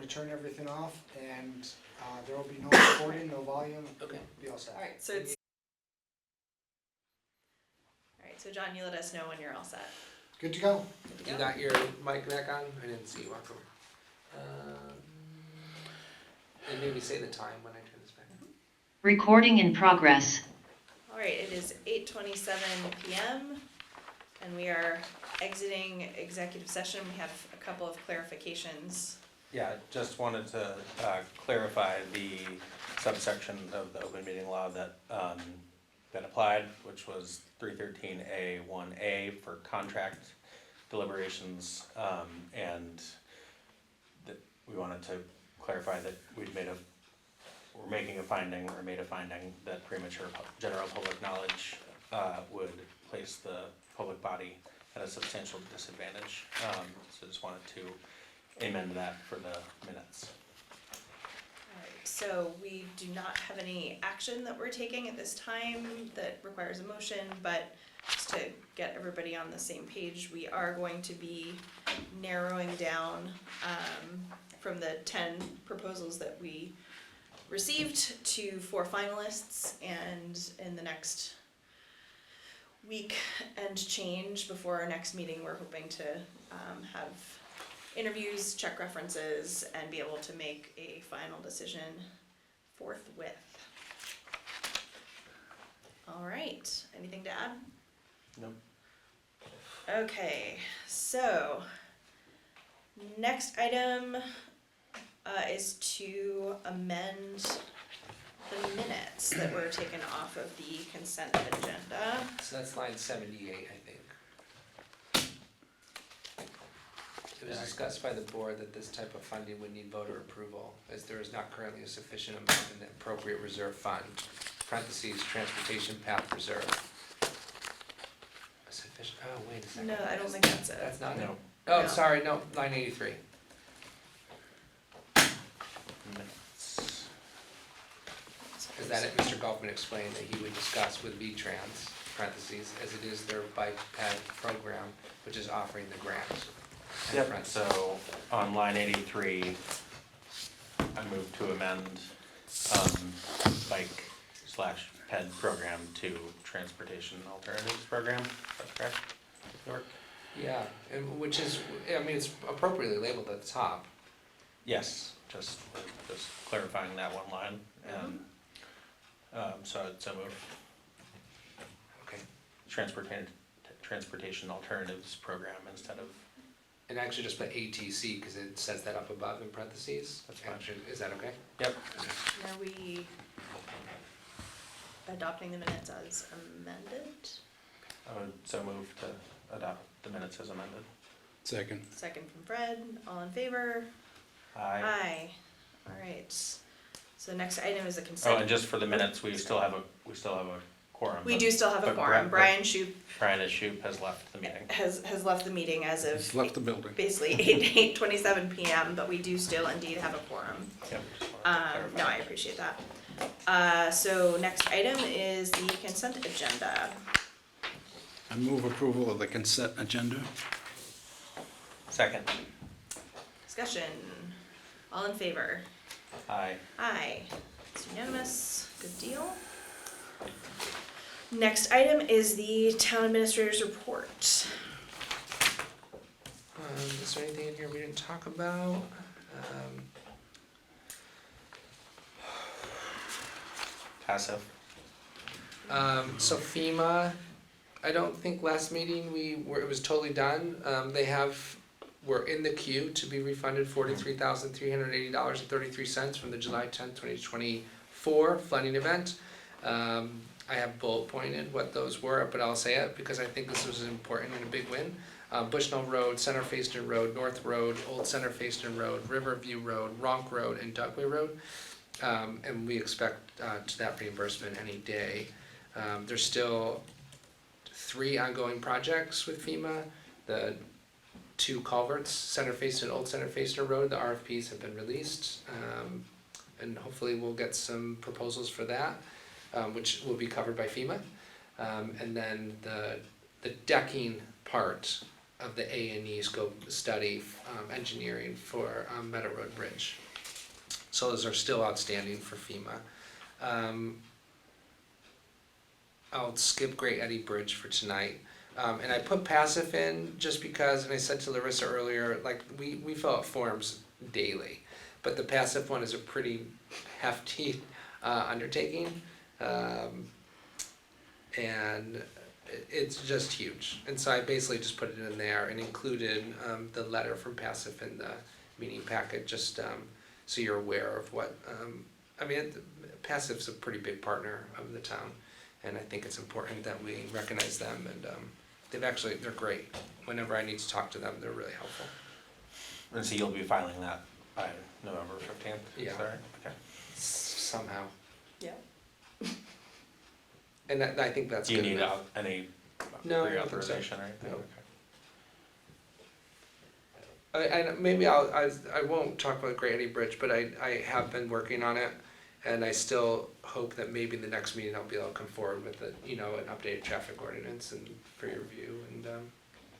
Speaker 10: to turn everything off and, there will be no recording, no volume.
Speaker 4: Okay.
Speaker 10: Be all set.
Speaker 1: Alright, so it's. Alright, so John, you let us know when you're all set.
Speaker 10: Good to go.
Speaker 1: Good to
Speaker 4: You
Speaker 1: go?
Speaker 4: got your mic back on? I didn't see you walk over. And maybe say the time when I turn this back on.
Speaker 11: Recording in progress.
Speaker 1: Alright, it is 8:27 PM and we are exiting executive session. We have a couple of clarifications.
Speaker 2: Yeah, just wanted to clarify the subsection of the open meeting law that applied, which was 313A1A for contract deliberations, and that we wanted to clarify that we're making a finding, or made a finding, that premature general public knowledge would place the public body at a substantial disadvantage. So just wanted to amend that for the minutes.
Speaker 1: Alright, so we do not have any action that we're taking at this time that requires a motion, but just to get everybody on the same page, we are going to be narrowing down from the 10 proposals that we received to 4 finalists, and in the next week and change before our next meeting, we're hoping to have interviews, check references, and be able to make a final decision forthwith. All right, anything to add?
Speaker 2: Nope.
Speaker 1: Okay, so next item is to amend the minutes that were taken off of the consent agenda.
Speaker 4: So that's line 78, I think. It was discussed by the board that this type of funding would need voter approval, as there is not currently a sufficient amount in the appropriate reserve fund, parentheses, transportation path reserve. A sufficient, oh, wait a second.
Speaker 1: No, I don't think that's it.
Speaker 4: That's not it?
Speaker 2: No.
Speaker 4: Oh,
Speaker 1: No.
Speaker 4: sorry, no, line 83.
Speaker 2: Minutes.
Speaker 4: Is that it? Mr. Golfman explained that he would discuss with V-Trans, parentheses, as it is their bike path program, which is offering the grant. And
Speaker 2: Yep,
Speaker 4: parentheses.
Speaker 2: so on line 83, I move to amend bike/ped program to transportation alternatives program. That's correct? York?
Speaker 4: Yeah, and which is, I mean, it's appropriately labeled at the top.
Speaker 2: Yes, just clarifying that one line, and so move
Speaker 4: Okay.
Speaker 2: transportation alternatives program instead of.
Speaker 4: And actually just put ATC, because it says that up above in parentheses.
Speaker 2: That's fine.
Speaker 4: Actually, is that okay?
Speaker 2: Yep.
Speaker 1: Are we adopting the minutes as amended?
Speaker 2: I would so move to adopt the minutes as amended.
Speaker 7: Second.
Speaker 1: Second from Fred, all in favor?
Speaker 2: Aye.
Speaker 1: Aye. Alright, so the next item is the
Speaker 2: Oh,
Speaker 1: consent.
Speaker 2: and just for the minutes, we still have a quorum.
Speaker 1: We
Speaker 2: but-
Speaker 1: do still have a
Speaker 2: but
Speaker 1: quorum. Brian Shoup
Speaker 2: Brian Shoup has left the meeting.
Speaker 1: has left the meeting as of
Speaker 7: He's left the building.
Speaker 1: basically 8:27 PM, but we do still indeed have a quorum.
Speaker 2: Yep, just wanted to clarify.
Speaker 1: No, I appreciate that. So next item is the consent agenda.
Speaker 7: I move approval of the consent agenda.
Speaker 2: Second.
Speaker 1: Discussion. All in favor?
Speaker 2: Aye.
Speaker 1: Aye. It's unanimous. Good deal. Next item is the town administrator's report.
Speaker 4: Is there anything in here we didn't talk about?
Speaker 2: Passive.
Speaker 4: So FEMA, I don't think last meeting it was totally done. We're in the queue to be refunded $43,380.33 from the July 10th, 2024 flooding event. I have bullet pointed what those were, but I'll say it because I think this was important and a big win. Bushnell Road, Center Facein Road, North Road, Old Center Facein Road, Riverview Road, Ronk Road, and Dugway Road. And we expect that reimbursement any day. There's still 3 ongoing projects with FEMA. The 2 culverts, Center Facein, Old Center Facein Road, the RFPs have been released. And hopefully we'll get some proposals for that. which will be covered by FEMA. And then the decking part of the A&E scope study, engineering for Meadow Road Bridge. So those are still outstanding for FEMA. I'll skip Great Eddy Bridge for tonight. And I put passive in just because, and I said to Larissa earlier, like, we fill out forms daily, but the passive one is a pretty hefty undertaking. And it's just huge. And so I basically just put it in there and included the letter from passive in the meeting packet, just so you're aware of what, I mean, passive's a pretty big partner of the town. And I think it's important that we recognize them, and they're great. Whenever I need to talk to them, they're really helpful.
Speaker 2: And so you'll be filing that by November 15th?
Speaker 4: Yeah.
Speaker 2: Is that right? Okay.
Speaker 4: Somehow.
Speaker 1: Yeah.
Speaker 4: And I think that's
Speaker 2: Do you
Speaker 4: good
Speaker 2: need
Speaker 4: enough.
Speaker 2: any
Speaker 4: No, I don't think so.
Speaker 2: reauthorization or anything?
Speaker 4: No.
Speaker 2: Okay.
Speaker 4: Maybe I won't talk about Great Eddy Bridge, but I have been working on it, and I still hope that maybe the next meeting I'll be able to come forward with an updated traffic ordinance and for your review, and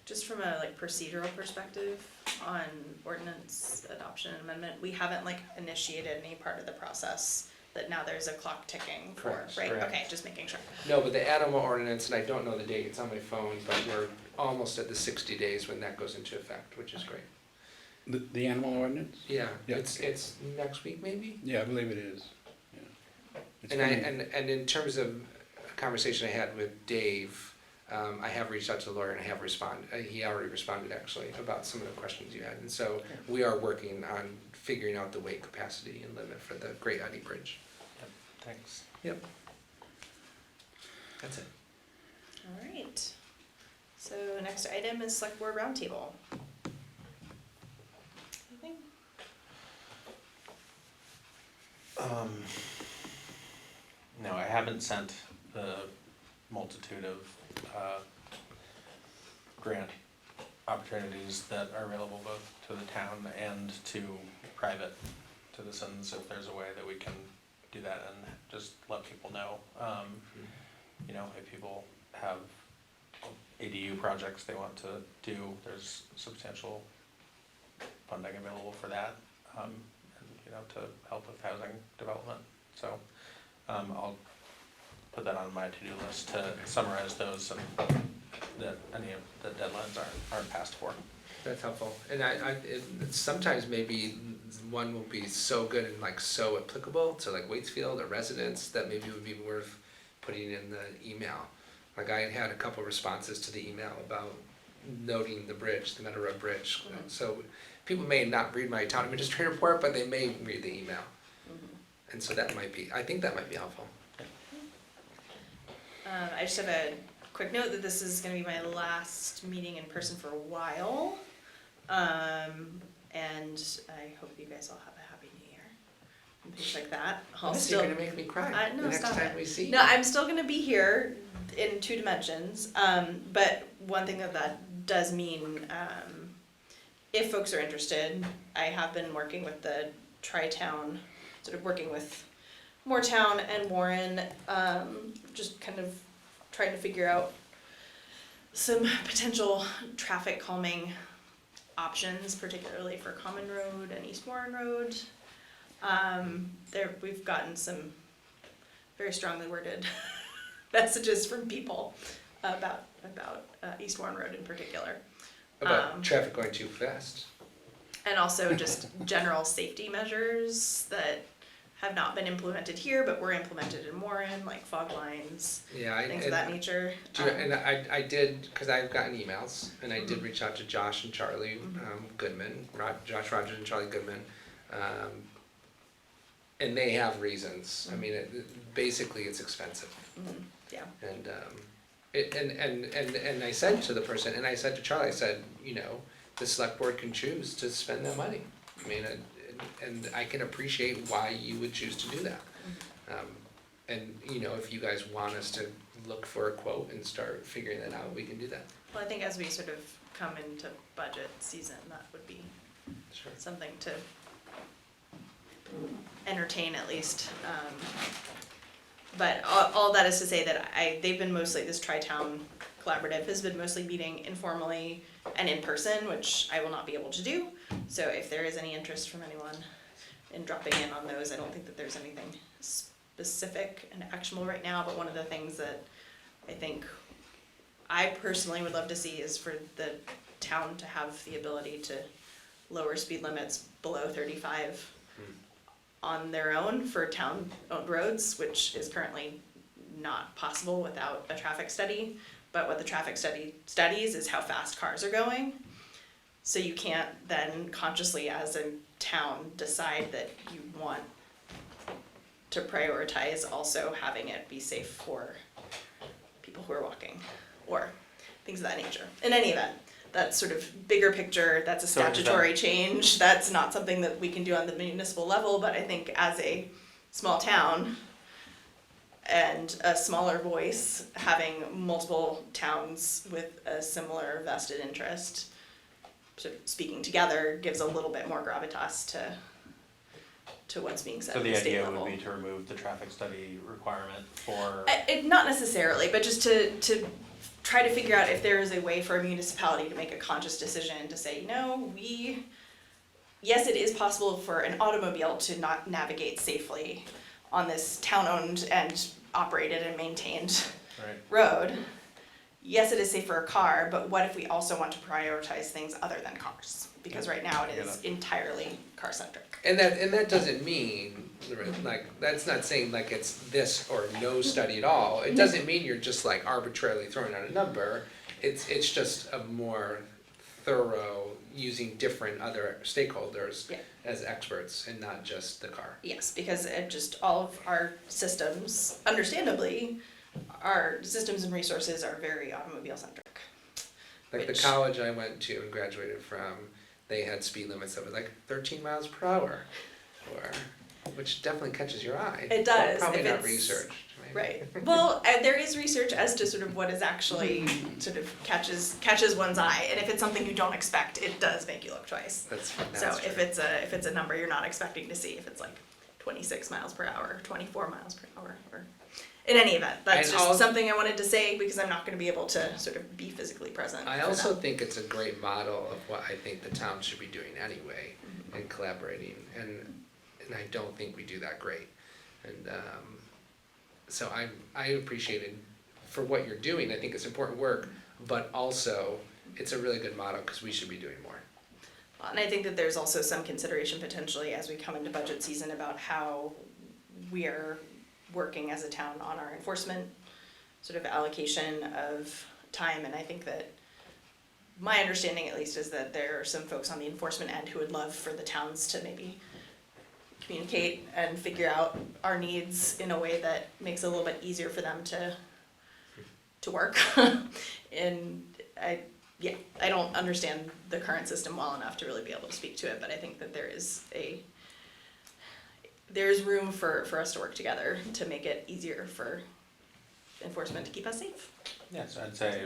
Speaker 1: Just from a like procedural perspective on ordinance adoption and amendment, we haven't like initiated any part of the process that now there's a clock ticking for,
Speaker 4: Correct,
Speaker 1: right?
Speaker 4: correct.
Speaker 1: Okay, just making sure.
Speaker 4: no, but the animal ordinance, and I don't know the date, it's on my phone, but we're almost at the 60 days when that goes into effect, which is great.
Speaker 7: The animal ordinance?
Speaker 4: Yeah,
Speaker 7: Yeah.
Speaker 4: it's next week maybe?
Speaker 7: Yeah, I believe it is, yeah. It's
Speaker 4: And
Speaker 7: coming.
Speaker 4: and in terms of a conversation I had with Dave, I have reached out to the lawyer and I have responded, he already responded actually about some of the questions you had. And so we are working on figuring out the weight capacity and limit for the Great Eddy Bridge.
Speaker 2: Yep, thanks.
Speaker 4: Yep. That's it.
Speaker 1: All right. So next item is select board roundtable. Anything?
Speaker 2: No, I haven't sent the multitude of grant opportunities that are available both to the town and to private citizens, if there's a way that we can do that and just let people know. You know, if people have ADU projects they want to do, there's substantial funding available for that, and, you know, to help with housing development. So I'll put that on my to-do list to summarize those and that any of the deadlines aren't passed for.
Speaker 4: That's helpful. And sometimes maybe one will be so good and like so applicable to like Waitsfield or residents that maybe it would be worth putting in the email. Like I had a couple responses to the email about noting the bridge, the Meadow Road Bridge.
Speaker 1: Mhm.
Speaker 4: So people may not read my town administrator report, but they may read the email.
Speaker 1: Mhm.
Speaker 4: And so that might be, I think that might be helpful.
Speaker 1: I just have a quick note that this is gonna be my last meeting in person for a while. And I hope you guys all have a happy new year and things like that. I'll
Speaker 4: Unless
Speaker 1: still,
Speaker 4: you're gonna make me cry
Speaker 1: no,
Speaker 4: the next
Speaker 1: stop
Speaker 4: time
Speaker 1: it.
Speaker 4: we see.
Speaker 1: No, I'm still gonna be here in 2 dimensions, but one thing that does mean, if folks are interested, I have been working with the Tri-Town, sort of working with Moortown and Warren, just kind of trying to figure out some potential traffic calming options, particularly for Common Road and East Warren Road. We've gotten some very strongly worded messages from people about East Warren Road in particular.
Speaker 4: About traffic going too fast.
Speaker 1: And also just general safety measures that have not been implemented here, but were implemented in Warren, like fog lines,
Speaker 4: Yeah,
Speaker 1: things of that nature.
Speaker 4: And I did, because I've gotten emails, and I did reach out to Josh and Charlie Goodman, Josh Rogers and Charlie Goodman, and they have reasons. I mean, basically, it's expensive.
Speaker 1: Mhm, yeah.
Speaker 4: And I said to the person, and I said to Charlie, I said, you know, the select board can choose to spend that money. I mean, and I can appreciate why you would choose to do that. And, you know, if you guys want us to look for a quote and start figuring that out, we can do that.
Speaker 1: Well, I think as we sort of come into budget season, that would be
Speaker 4: Sure.
Speaker 1: something to entertain at least. But all that is to say that they've been mostly, this Tri-Town Collaborative has been mostly meeting informally and in person, which I will not be able to do. So if there is any interest from anyone in dropping in on those, I don't think that there's anything specific and actionable right now, but one of the things that I think I personally would love to see is for the town to have the ability to lower speed limits below 35 on their own for town-owned roads, which is currently not possible without a traffic study. But what the traffic study studies is how fast cars are going. So you can't then consciously as a town decide that you want to prioritize also having it be safe for people who are walking or things of that nature. In any event, that's sort of bigger picture, that's a
Speaker 2: So is that-
Speaker 1: statutory change, that's not something that we can do on the municipal level, but I think as a small town and a smaller voice, having multiple towns with a similar vested interest sort of speaking together gives a little bit more gravitas to what's being said
Speaker 2: So
Speaker 1: at
Speaker 2: the
Speaker 1: the state
Speaker 2: idea
Speaker 1: level.
Speaker 2: would be to remove the traffic study requirement for,
Speaker 1: Not necessarily, but just to try to figure out if there is a way for a municipality to make a conscious decision to say, yes, it is possible for an automobile to not navigate safely on this town-owned and operated and maintained
Speaker 2: right?
Speaker 1: road. Yes, it is safe for a car, but what if we also want to prioritize things other than cars? Because right now it is entirely car-centric.
Speaker 4: And that doesn't mean, like, that's not saying like it's this or no study at all. It doesn't mean you're just like arbitrarily throwing out a number. It's just a more thorough, using different other stakeholders
Speaker 1: Yeah.
Speaker 4: as experts and not just the car.
Speaker 1: Yes, because it just, all of our systems, understandably, our systems and resources are very automobile-centric.
Speaker 4: Like
Speaker 1: Which-
Speaker 4: the college I went to and graduated from, they had speed limits that were like 13 miles per hour, which definitely catches your eye.
Speaker 1: It does,
Speaker 4: Probably
Speaker 1: if
Speaker 4: not
Speaker 1: it's-
Speaker 4: researched. Maybe.
Speaker 1: Right. Well, there is research as to sort of what is actually sort of catches one's eye, and if it's something you don't expect, it does make you look twice.
Speaker 4: That's
Speaker 1: So
Speaker 4: true.
Speaker 1: if it's a number you're not expecting to see, if it's like 26 miles per hour, 24 miles per hour, or in any event, that's
Speaker 4: And
Speaker 1: just something I wanted to say because I'm not going to be able to sort of be physically present.
Speaker 4: I
Speaker 1: for
Speaker 4: also
Speaker 1: that.
Speaker 4: think it's a great model of what I think the town should be doing anyway, and collaborating, and I don't think we do that great. And so I appreciate it for what you're doing, I think it's important work, but also it's a really good model, because we should be doing more.
Speaker 1: And I think that there's also some consideration potentially as we come into budget season about how we are working as a town on our enforcement sort of allocation of time, and I think that my understanding at least is that there are some folks on the enforcement end who would love for the towns to maybe communicate and figure out our needs in a way that makes it a little bit easier for them to work. And I don't understand the current system well enough to really be able to speak to it, but I think that there's room for us to work together to make it easier for enforcement to keep us safe.
Speaker 2: Yeah, so I'd say,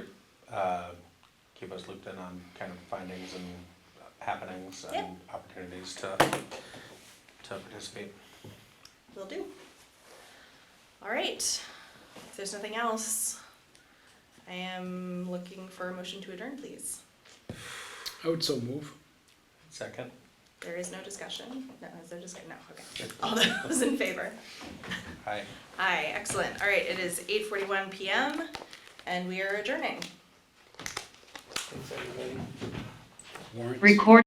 Speaker 2: keep us looped in on kind of findings and happenings and
Speaker 1: Yep.
Speaker 2: opportunities to participate.
Speaker 1: Will do. All right, if there's nothing else, I am looking for a motion to adjourn, please.
Speaker 7: I would so move.
Speaker 2: Second?
Speaker 1: There is no discussion. No, is there discussion? No, okay. All those in favor?
Speaker 2: Aye.
Speaker 1: Aye, excellent. All right, it is 8:41 PM and we are adjourning.
Speaker 4: Thanks, everybody.
Speaker 7: Warrants.
Speaker 11: Record.